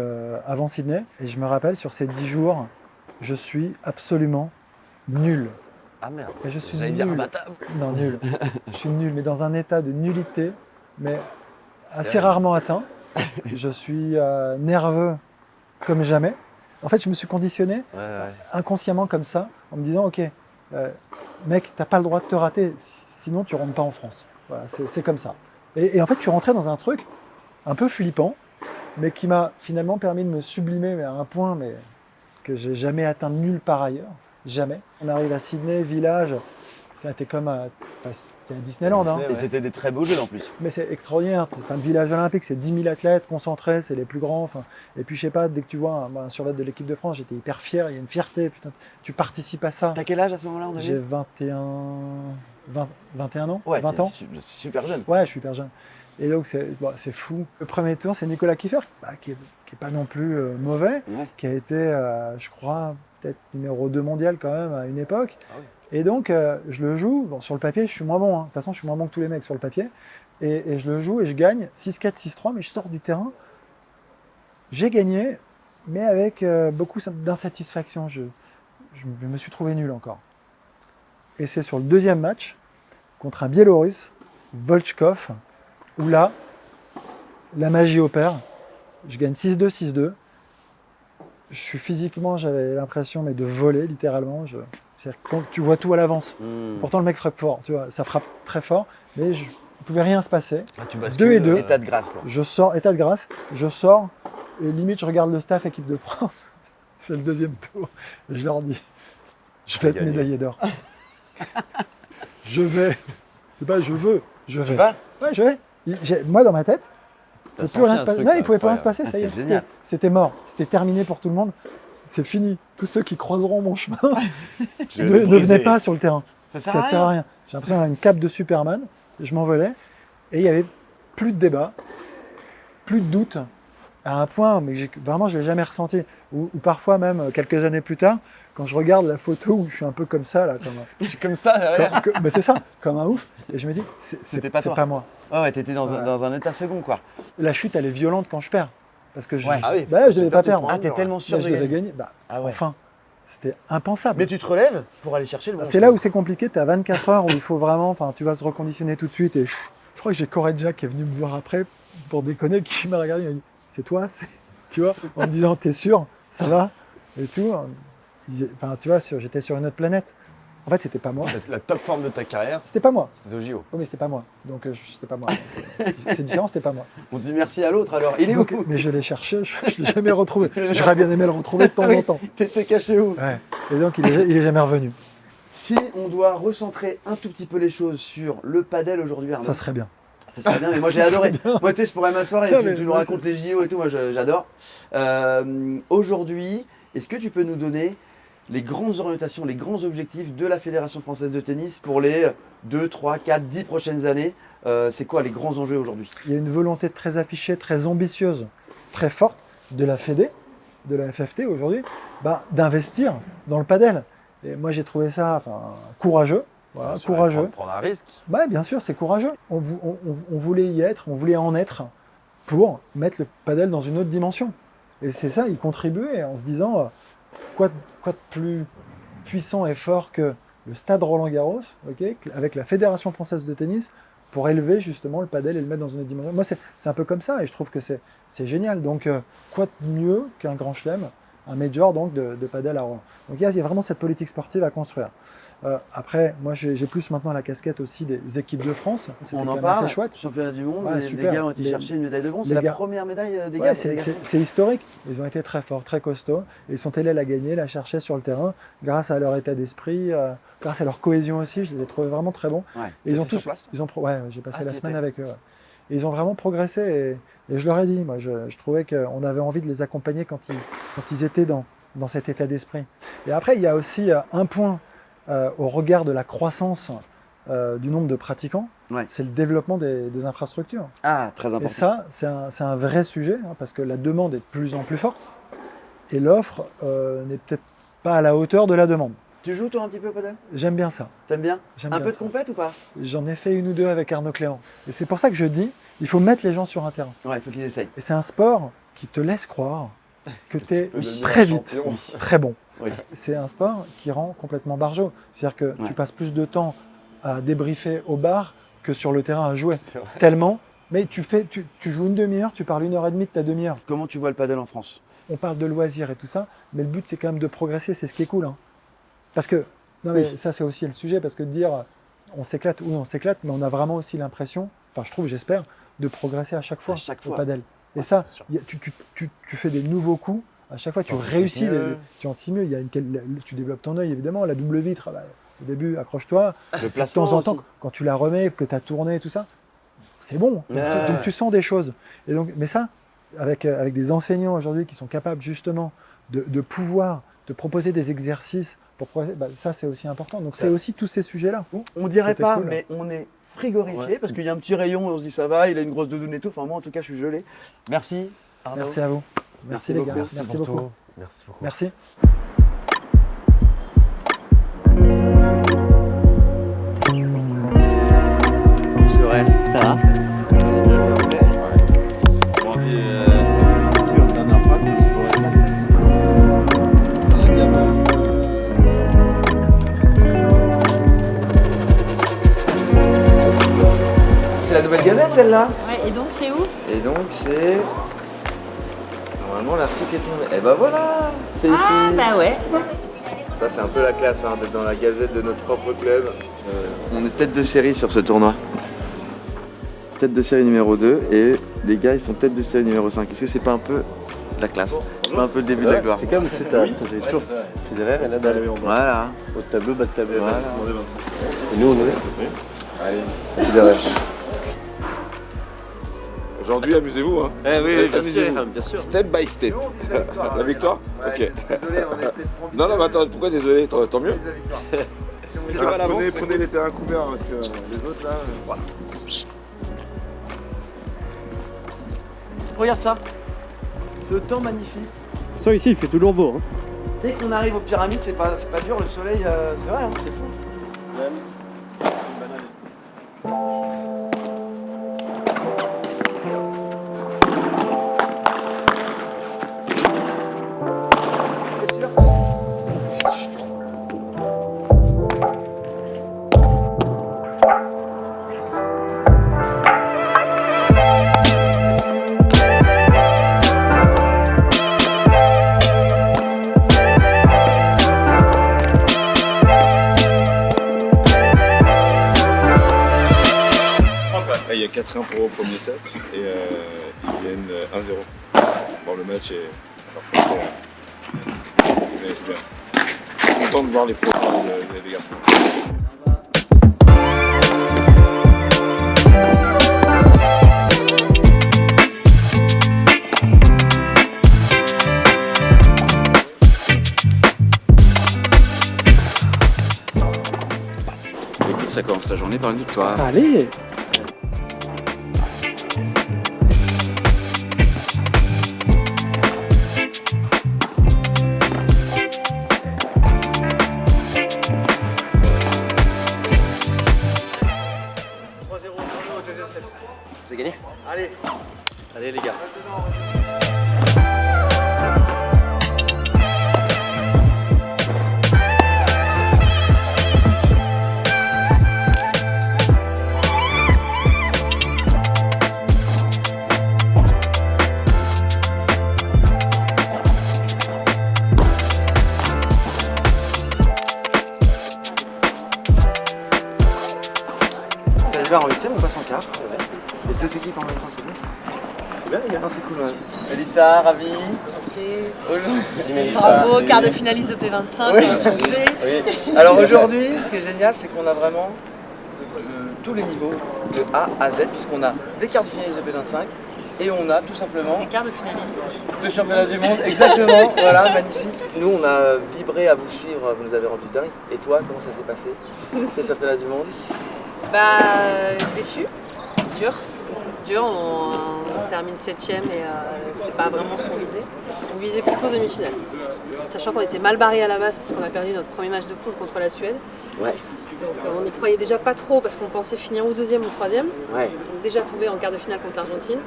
avant Sydney. Et je me rappelle, sur ces 10 jours, je suis absolument nul. Ah merde, Et je suis j'allais dire nul. imbattable. Non, nul. Je suis nul, mais dans un état de nullité, mais assez rarement atteint. Je suis nerveux comme jamais. En fait, je me suis conditionné inconsciemment comme ça, en me disant, ok, mec, t'as pas le droit de te rater, sinon tu rentres pas en France. Voilà, c'est comme ça. Et en fait, je suis rentré dans un truc un peu flippant, mais qui m'a finalement permis de me sublimer à un point que j'ai jamais atteint nulle part ailleurs. Jamais. On arrive à Sydney, village, t'es comme à Disneyland. Hein. Et c'était des très beaux jeux en plus. Mais c'est extraordinaire. C'est un village olympique, c'est 10 000 athlètes concentrés, c'est les plus grands. Enfin, et puis je sais pas, dès que tu vois un survêt de l'équipe de France, j'étais hyper fier, il y a une fierté. Putain, tu participes à ça. T'as quel âge à ce moment-là? J'ai 21 ans. Ouais, 20 ans. Super jeune. Ouais, je suis hyper jeune. Et donc c'est fou. Le premier tour, c'est Nicolas Kiefer, qui est pas non plus mauvais, qui a été, je crois, peut-être numéro 2 mondial quand même à une époque. Ah oui. Et donc, je le joue. Bon, sur le papier, je suis moins bon. Hein. De toute façon, je suis moins bon que tous les mecs sur le papier. Et je le joue et je gagne 6-4, 6-3, mais je sors du terrain. J'ai gagné, mais avec beaucoup d'insatisfaction. Je me suis trouvé nul encore. Et c'est sur le deuxième match, contre un Biélorusse, Volchkov, où là, la magie opère. Je gagne 6-2, 6-2. Je suis physiquement, j'avais l'impression de voler littéralement. Quand tu vois tout à l'avance. Pourtant, le mec frappe fort, tu vois, ça frappe très fort, mais il ne pouvait rien se passer. Ah, tu bascules, 2 et 2. état de grâce, quoi. Je sors, état de grâce, je sors, et limite, je regarde le staff équipe de France. C'est le deuxième tour. Et je leur dis, je vais être médaillé d'or. Je vais. C'est pas je veux, je vais. Tu vas ? Ouais, je vais. Moi, dans ma tête, il ne pouvait plus rien se passer, ça y est. Génial. C'était mort, c'était terminé pour tout le monde. C'est fini. Tous ceux qui croiseront mon chemin ne venaient pas sur le terrain. Ça sert à rien. J'ai l'impression d'avoir une cape de Superman. Je m'envolais et il n'y avait plus de débat, plus de doute, à un point, mais vraiment je ne l'ai jamais ressenti. Ou parfois même, quelques années plus tard, quand je regarde la photo où je suis un peu comme ça, là, je suis comme ça derrière. Mais c'est ça, comme un ouf. Et je me dis, c'est pas moi. Ah ouais, t'étais dans un état second, quoi. La chute, elle est violente quand je perds. Parce que je devais pas perdre. Ah, t'es tellement sûr je devais gagner. Enfin, c'était impensable. Mais tu te relèves pour aller chercher le bon. C'est là où c'est compliqué, tu as 24 heures où il faut vraiment, tu vas se reconditionner tout de suite. Et je crois que j'ai Correggia qui est venu me voir après pour déconner, qui m'a regardé, il m'a dit, c'est toi, tu vois, en me disant, t'es sûr, ça va et tout. Enfin, tu vois, j'étais sur une autre planète. En fait, c'était pas moi. La top forme de ta carrière. C'était pas moi. C'était au JO. Oui, mais c'était pas moi. Donc, c'était pas moi. C'est différent, c'était pas moi. On dit merci à l'autre alors. Il est où? Mais je l'ai cherché, je l'ai jamais retrouvé. J'aurais bien aimé le retrouver de temps en temps. T'étais caché où? Ouais. Et donc, il est jamais revenu. Si on doit recentrer un tout petit peu les choses sur le padel aujourd'hui, Arnaud. Ça serait bien. Ça serait bien, mais moi j'ai adoré. Moi, tu sais, je pourrais m'asseoir et tu nous racontes les JO et tout. Moi, j'adore. Aujourd'hui, est-ce que tu peux nous donner les grandes orientations, les grands objectifs de la Fédération française de tennis pour les 2, 3, 4, 10 prochaines années? C'est quoi les grands enjeux aujourd'hui? Il y a une volonté très affichée, très ambitieuse, très forte de la Fédé, de la FFT aujourd'hui, d'investir dans le padel. Et moi j'ai trouvé ça courageux. Voilà, courageux. Prendre un risque. Bien sûr, c'est courageux. On voulait y être, on voulait en être pour mettre le padel dans une autre dimension. Et c'est ça, y contribuer en se disant quoi de plus puissant et fort que le stade Roland-Garros, avec la Fédération française de tennis, pour élever justement le padel et le mettre dans une autre dimension. Moi, c'est un peu comme ça et je trouve que c'est génial. Donc, quoi de mieux qu'un grand chelem, un major donc, de padel à Roland. Donc, il y a vraiment cette politique sportive à construire. Après, moi, j'ai plus maintenant la casquette aussi des équipes de France. On en parle, championnat du monde, les gars ont été chercher une médaille de bronze. C'est la première médaille des gars. C'est historique. Ils ont été très forts, très costauds. Et ils sont allés la gagner, la chercher sur le terrain, grâce à leur état d'esprit, grâce à leur cohésion aussi. Je les ai trouvés vraiment très bons. Ouais. Et ils ont tous, j'ai passé la semaine avec eux. Et ils ont vraiment progressé. Et je leur ai dit, moi, je trouvais qu'on avait envie de les accompagner quand ils étaient dans cet état d'esprit. Et après, il y a aussi un point. Au regard de la croissance du nombre de pratiquants, c'est le développement des infrastructures. Ah, très important. Et ça, c'est un vrai sujet, parce que la demande est de plus en plus forte, et l'offre n'est peut-être pas à la hauteur de la demande. Tu joues toi un petit peu au padel? J'aime bien ça. T'aimes bien? J'aime Un bien peu de ça. compète ou pas? J'en ai fait une ou deux avec Arnaud Clément. Et c'est pour ça que je dis, il faut mettre les gens sur un terrain. Ouais, il faut qu'ils essayent. Et c'est un sport qui te laisse croire que tu es devenir très un vite, champion. très bon. Oui. C'est un sport qui rend complètement barjot. C'est-à-dire que Ouais. tu passes plus de temps à débriefer au bar que sur le terrain à jouer. Tellement. Mais tu joues une demi-heure, tu parles 1h30 de ta demi-heure. Comment tu vois le padel en France? On parle de loisirs et tout ça, mais le but c'est quand même de progresser, c'est ce qui est cool. Hein. Parce que, non mais Oui. ça c'est aussi le sujet, parce que de dire on s'éclate, oui on s'éclate, mais on a vraiment aussi l'impression, enfin je trouve, j'espère, de progresser à chaque fois au padel. Et ça, tu fais des nouveaux coups, à chaque fois tu réussis, tu anticipes mieux, tu développes ton œil évidemment, la double vitre, bah, au début accroche-toi, Le de placement temps en temps, aussi. quand tu la remets, que tu as tourné tout ça, c'est bon, donc tu sens des choses. Et donc, mais ça, avec des enseignants aujourd'hui qui sont capables justement de pouvoir te proposer des exercices pour progresser, bah, ça c'est aussi important. Donc c'est aussi tous ces sujets-là. On dirait C'était pas, cool. mais on est frigorifié Ouais. parce qu'il y a un petit rayon et on se dit ça va, il a une grosse doudoune et tout. Enfin, moi en tout cas, je suis gelé. Merci. Arnaud. Merci à vous. Merci les gars. beaucoup. Merci beaucoup. Merci beaucoup. Merci. Sorel. Ça va? C'est la nouvelle Gazette celle-là? Ouais, et donc c'est où? Et donc c'est... Normalement l'article est tombé. Et bah voilà, c'est ici. Ah bah ouais. Ça c'est un peu la classe hein, d'être dans la Gazette de notre propre club. On est tête de série sur ce tournoi. Tête de série numéro 2 et les gars ils sont tête de série numéro 5. Est-ce que c'est pas un peu la classe? C'est pas un peu le début de la gloire? C'est comme, tu sais, t'as toujours Federer et Nadal. Voilà. Au tableau, bas de tableau. Voilà. Et nous, on est. Allez, Federer. Aujourd'hui, amusez-vous. Hein. Eh oui, bien Amusez-vous. sûr, bien sûr. Step by step. La victoire? Ouais, Ok. désolé, on est peut-être trop Non, non, mais attends, pourquoi désolé? Tant mieux. Si on Ah, prenez les terrains couverts parce que les autres là. Voilà. Regarde ça. Ce temps magnifique. Ça ici, il fait toujours beau. Hein. Dès qu'on arrive aux pyramides, c'est pas dur, le soleil, c'est vrai, hein, c'est fou. T'es sûr? Il y a 4-1 pour eux au premier set et ils viennent 1-0. Bon, le match est alors qu'on les laisse bien. Content de voir les progrès des garçons. Écoute, ça commence la journée par une victoire. Allez! Vous avez gagné? Allez. Allez les gars. Ça démarre en 8ème, on passe en quart. Les deux équipes en même temps, c'est bien ça? C'est bien les gars. Non, c'est cool. Elissa, ravi. Bravo, quart de finaliste de P25. Oui. Oui. Alors aujourd'hui, ce qui est génial, c'est qu'on a vraiment tous les niveaux de A à Z, puisqu'on a des quarts de finaliste de P25 et on a tout simplement Des quarts de finaliste. de championnat du monde. Exactement, voilà, magnifique. Nous, on a vibré à vous suivre, vous nous avez rendu dingue. Et toi, comment ça s'est passé, ces championnats du monde? Bah, déçu, dur. dur, on termine 7ème et c'est pas vraiment ce qu'on visait. On visait plutôt demi-finale. Sachant qu'on était mal barré à la base parce qu'on a perdu notre premier match de poule contre la Suède. Ouais. Donc on n'y croyait déjà pas trop parce qu'on pensait finir ou 2e ou 3e. Ouais. Donc déjà tombé en quart de finale contre l'Argentine.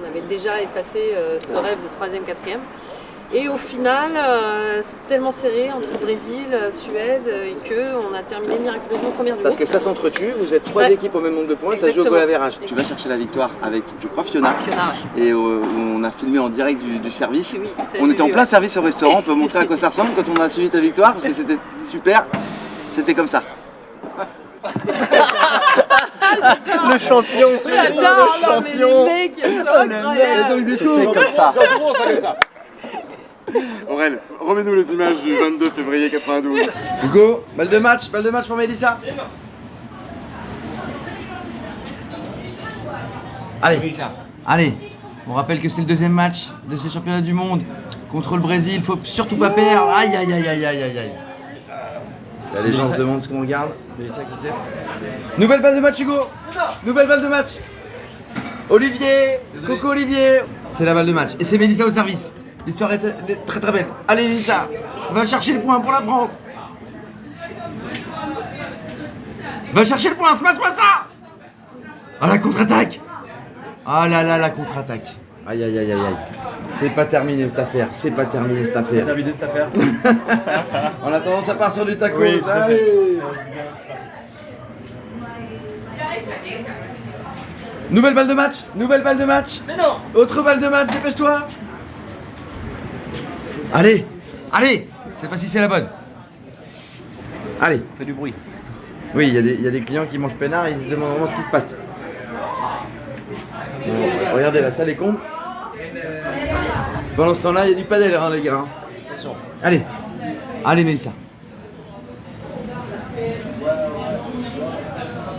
On avait déjà effacé ce rêve de 3e, 4e. Et au final, c'est tellement serré entre Brésil, Suède, et qu'on a terminé miraculeusement première du Parce groupe. que ça s'entretue, vous êtes 3 équipes au même nombre de points, ça se joue au goal average. Tu vas chercher la victoire avec, je crois, Fiona. Et on a filmé en direct du service. Oui, on était en plein service au restaurant, on peut montrer à quoi ça ressemble quand on a suivi ta victoire, parce que c'était super. C'était comme ça. Le champion, J'adore, non, mais les mecs, c'est incroyable. C'était comme ça. Aurèle, remets-nous les images du 22 février 92. Hugo, balle de match pour Mélissa. Allez, on rappelle que c'est le 2e match de ces championnats du monde contre le Brésil, faut surtout pas perdre. Aïe. Là, les gens se demandent ce qu'on regarde. Mélissa qui sait. Nouvelle balle de match, Hugo. Nouvelle balle de match. Olivier, Coco Olivier. C'est la balle de match et c'est Mélissa au service. L'histoire est très très belle. Allez Mélissa, va chercher le point pour la France. Va chercher le point, smash-moi ça. Ah la contre-attaque. Ah là là, la contre-attaque. Aïe. C'est pas terminé cette affaire, En attendant, ça part sur du taco. Oui, allez. Nouvelle balle de match. Mais non. Autre balle de match, dépêche-toi. Allez, cette fois-ci c'est la bonne. Allez. Fais du bruit. Oui, il y a des clients qui mangent peinard et ils se demandent vraiment ce qui se passe. Bon, regardez, la salle est comble. Pendant ce temps-là, il y a du padel, hein, les gars. Allez, Mélissa.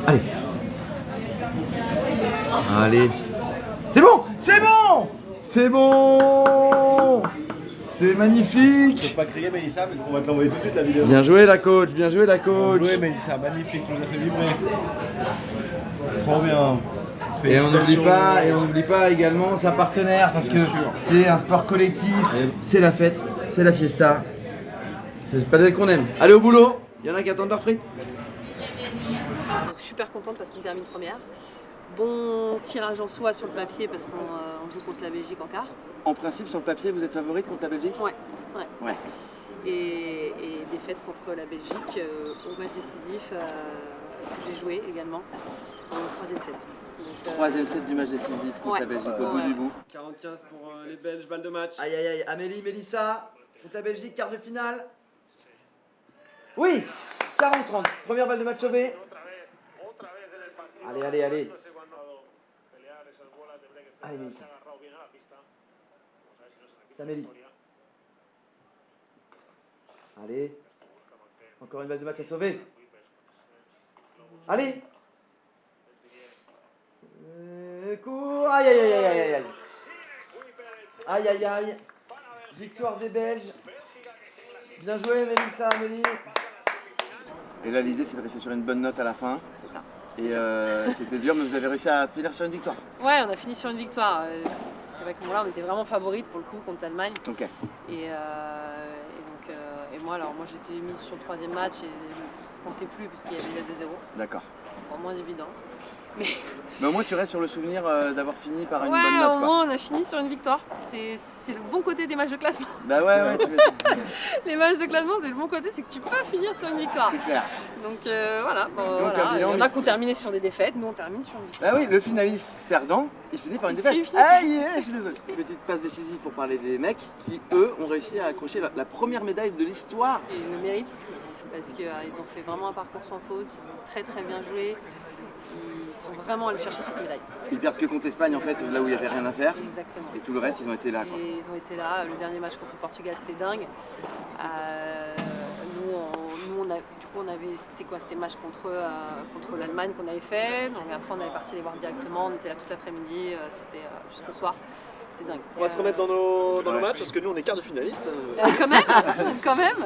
Allez. C'est bon. C'est magnifique. Tu peux pas crier Mélissa, mais on va te l'envoyer tout de suite la vidéo. Bien joué la coach. Bien joué Mélissa, magnifique, tu nous as fait vibrer. Trop bien. Et on n'oublie pas également sa partenaire parce que c'est un sport collectif, c'est la fête, c'est la fiesta. C'est le padel qu'on aime. Allez au boulot, il y en a qui attendent leur frites. Donc, je suis super contente parce qu'on termine première. Bon tirage en soi sur le papier parce qu'on joue contre la Belgique en quart. En principe, sur le papier, vous êtes favorite contre la Belgique? Ouais. Et défaite contre la Belgique au match décisif que j'ai joué également au 3e set. Donc, 3e set du match décisif contre la Belgique au bout du bout. 40-15 pour les Belges, balle de match. Aïe. Amélie, Mélissa, contre la Belgique, quart de finale. Oui, 40-30, première balle de match sauvée. Allez. Allez, Mélissa. C'est Amélie. Allez. Encore une balle de match à sauver. Allez. Cours. Aïe. Victoire des Belges. Bien joué, Mélissa, Amélie. Et là, l'idée, c'est de rester sur une bonne note à la fin. C'est ça. Et c'était dur, mais vous avez réussi à finir sur une victoire. Ouais, on a fini sur une victoire. C'est vrai que là, on était vraiment favorite pour le coup contre l'Allemagne. Ok. Et moi, j'étais mise sur le 3e match et je ne comptais plus parce qu'il y avait déjà 2-0. D'accord. Encore moins évident. Mais au moins, tu restes sur le souvenir d'avoir fini par une ouais, bonne note. au moins, on a fini sur une victoire. C'est le bon côté des matchs de classement. Bah ouais, tu veux. Les matchs de classement, c'est le bon côté, c'est que tu peux finir sur une victoire. C'est clair. Donc voilà. Il y en a qui ont terminé sur des défaites, nous on termine sur une victoire. Bah oui, le finaliste perdant, il finit par une défaite. Je suis désolé. Petite passe décisive pour parler des mecs qui, eux, ont réussi à accrocher la première médaille de l'histoire. Ils le méritent parce qu'ils ont fait vraiment un parcours sans faute, ils ont très très bien joué. Ils sont vraiment allés chercher cette médaille. Ils perdent que contre l'Espagne en fait, là où il n'y avait rien à faire. Exactement. Et tout le reste, ils ont été là. Quoi. Et ils ont été là. Le dernier match contre le Portugal, c'était dingue. C'était match contre l'Allemagne qu'on avait fait. Donc après, on avait parti les voir directement. On était là toute l'après-midi. C'était jusqu'au soir. C'était dingue. On va se remettre dans nos matchs parce que nous, on est quart de finaliste. Quand même.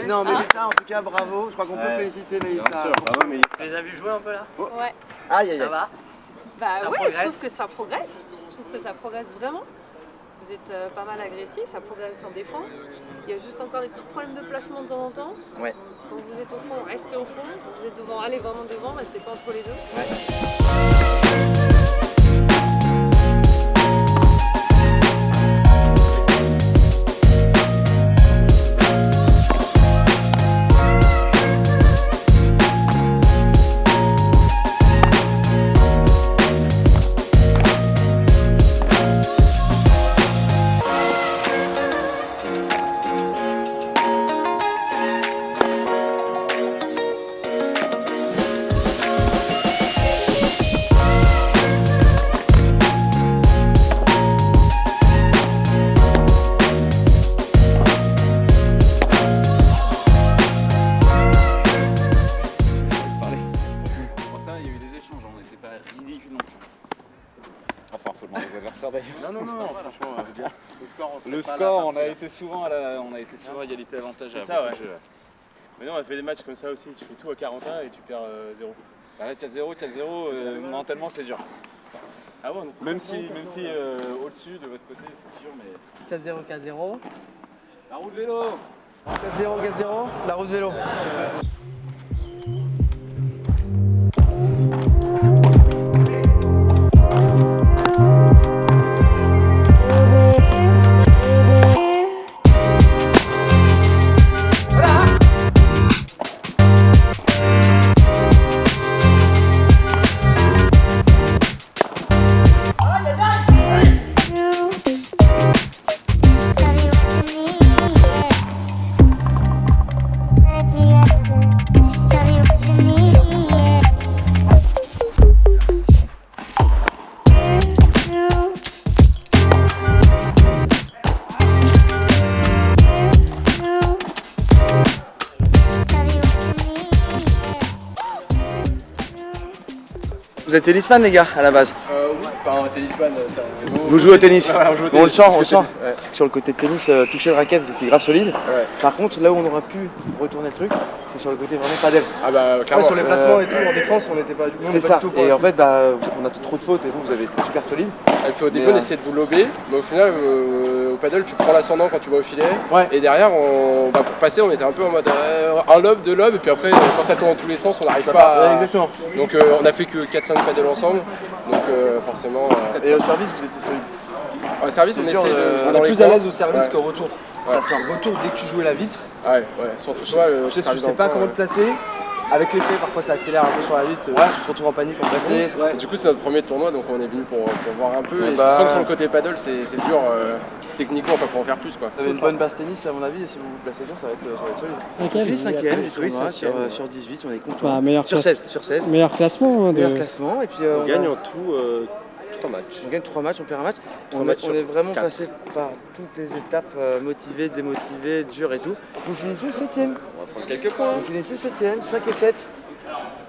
Non, Mélissa, en tout cas, bravo. Je crois qu'on peut féliciter Mélissa. Bien sûr, bravo Mélissa. Tu les as vus jouer un peu là? Ouais. Aïe. Ça va? Bah Ça ouais, progresse. je trouve que ça progresse. Je trouve que ça progresse vraiment. Vous êtes pas mal agressif, ça progresse en défense. Il y a juste encore des petits problèmes de placement de temps en temps. Ouais. Quand vous êtes au fond, restez au fond. Quand vous êtes devant, allez vraiment devant, restez pas entre les deux. Pour ça, il y a eu des échanges, on n'était pas ridicule non plus. Enfin, faut demander aux adversaires d'ailleurs. Non, franchement, je veux dire. Le score, on a été souvent à égalité avantage à C'est ça, beaucoup ouais. de jeux, là. Mais non, on a fait des matchs comme ça aussi. Tu fais tout à 41 et tu perds 0. Bah là, 4-0, mentalement, c'est dur. Ah ouais, Même si au-dessus de votre côté, c'est sûr, mais. 4-0, 4-0. La roue de vélo 4-0, 4-0, la route vélo. Vous êtes tennisman les gars à la base? Oui, enfin, tennisman, ça. Vous jouez au tennis? Ouais, on joue au On tennis. le sent, on le sent. Ouais. Sur le côté de tennis, toucher le raquette, vous étiez grave solide. Ouais. Par contre, là où on aurait pu retourner le truc, c'est sur le côté vraiment padel. Ah bah, clairement. sur les placements et tout, en défense, on n'était pas du tout. C'est ça. Et en fait, bah, on a fait trop de fautes et vous avez été super solide. Et puis au début, on essayait de vous lober, mais au final, au paddle, tu prends l'ascendant quand tu vas au filet. Ouais. Et derrière, pour passer, on était un peu en mode un lob, deux lobs, et puis après, quand ça tourne dans tous les sens, on n'arrive pas à. Exactement. Donc on a fait que 4-5 paddles ensemble, donc forcément. Et au service, vous étiez solide. Au service, on C'est dur, essaie de. on dans est les plus à coins. l'aise au service Ouais. qu'au retour. Ça, c'est un retour dès que tu jouais la vitre. Ouais, surtout toi, le Je service sais dans pas le coin, comment te placer. Avec l'effet, parfois ça accélère un peu sur la vitre. Tu te retrouves en panique en fait. Et du coup, c'est notre premier tournoi, donc on est venu pour voir un peu. Ouais, Et bah, je sens que sur le côté paddle, c'est dur techniquement, il faut en faire plus. Quoi. Vous avez une bonne base tennis à mon avis, et si vous vous placez bien, ça va être solide. Ok, on finit mais 5ème du oui, tournoi cinquième. sur 18, on est content. Bah, meilleur sur classe- 16, sur 16. Meilleur classement. Meilleur classement, et puis On gagne a- en tout 3 matchs. On gagne 3 matchs, on perd un match. Trois On matchs est sur vraiment 4. passé par toutes les étapes, motivés, démotivés, durs et tout. Vous finissez 7ème. On va prendre quelques points. Vous finissez 7ème, 5 et 7.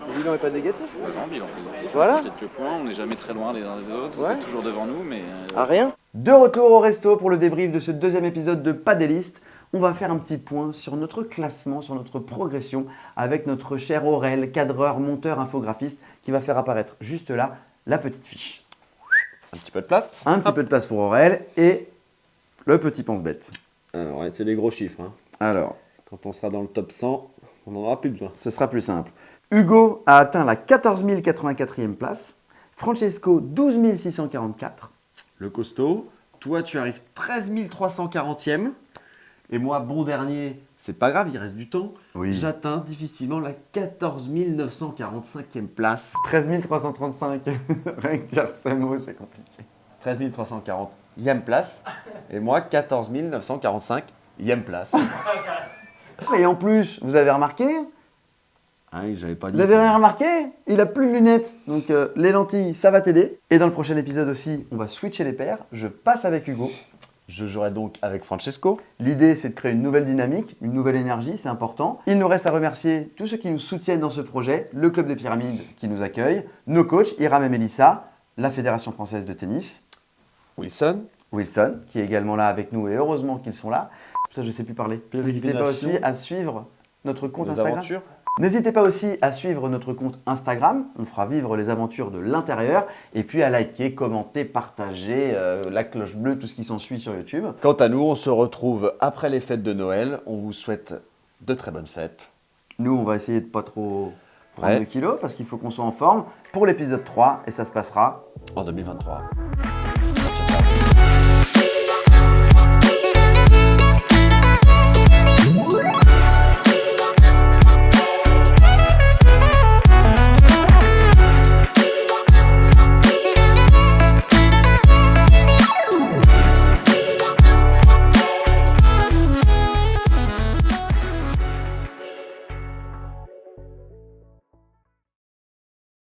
Le bilan n'est pas négatif. Non, bilan positif. Voilà. Quelques points, on n'est jamais très loin les uns des autres. Ouais. Vous êtes toujours devant nous, mais. À rien. De retour au resto pour le débrief de ce deuxième épisode de Padelliste. On va faire un petit point sur notre classement, sur notre progression avec notre cher Aurel, cadreur, monteur, infographiste, qui va faire apparaître juste là la petite fiche. Un petit peu de place. Un petit peu de place pour Aurel et le petit pense-bête. Alors, ouais, c'est des gros chiffres. Hein. Alors, Quand on sera dans le top 100, on n'en aura plus besoin. ce sera plus simple. Hugo a atteint la 14 084e place. Francesco, 12 644. Le costaud. Toi, tu arrives 13 340e. Et moi, bon dernier, c'est pas grave, il reste du temps. Oui. J'atteins difficilement la 14 945e place. 13 335. Rien que dire ce mot, c'est compliqué. 13 340e place. Et moi, 14 945e place. Et en plus, vous avez remarqué, Ah oui, j'avais pas dit. vous avez ça. rien remarqué, il a plus de lunettes. Donc les lentilles, ça va t'aider. Et dans le prochain épisode aussi, on va switcher les paires. Je passe avec Hugo. Je jouerai donc avec Francesco. L'idée, c'est de créer une nouvelle dynamique, une nouvelle énergie, c'est important. Il nous reste à remercier tous ceux qui nous soutiennent dans ce projet, le Club des Pyramides qui nous accueille, nos coachs, Hiram et Mélissa, la Fédération française de tennis, Wilson, qui est également là avec nous et heureusement qu'ils sont là. Ça, je ne sais plus parler. N'hésitez pas aussi à suivre notre compte Nos Instagram. aventures. N'hésitez pas aussi à suivre notre compte Instagram, on fera vivre les aventures de l'intérieur, et puis à liker, commenter, partager, la cloche bleue, tout ce qui s'ensuit sur YouTube. Quant à nous, on se retrouve après les fêtes de Noël. On vous souhaite de très bonnes fêtes. Nous, on va essayer de pas trop prendre de kilos parce qu'il faut qu'on soit en forme pour l'épisode 3 et ça se passera en 2023.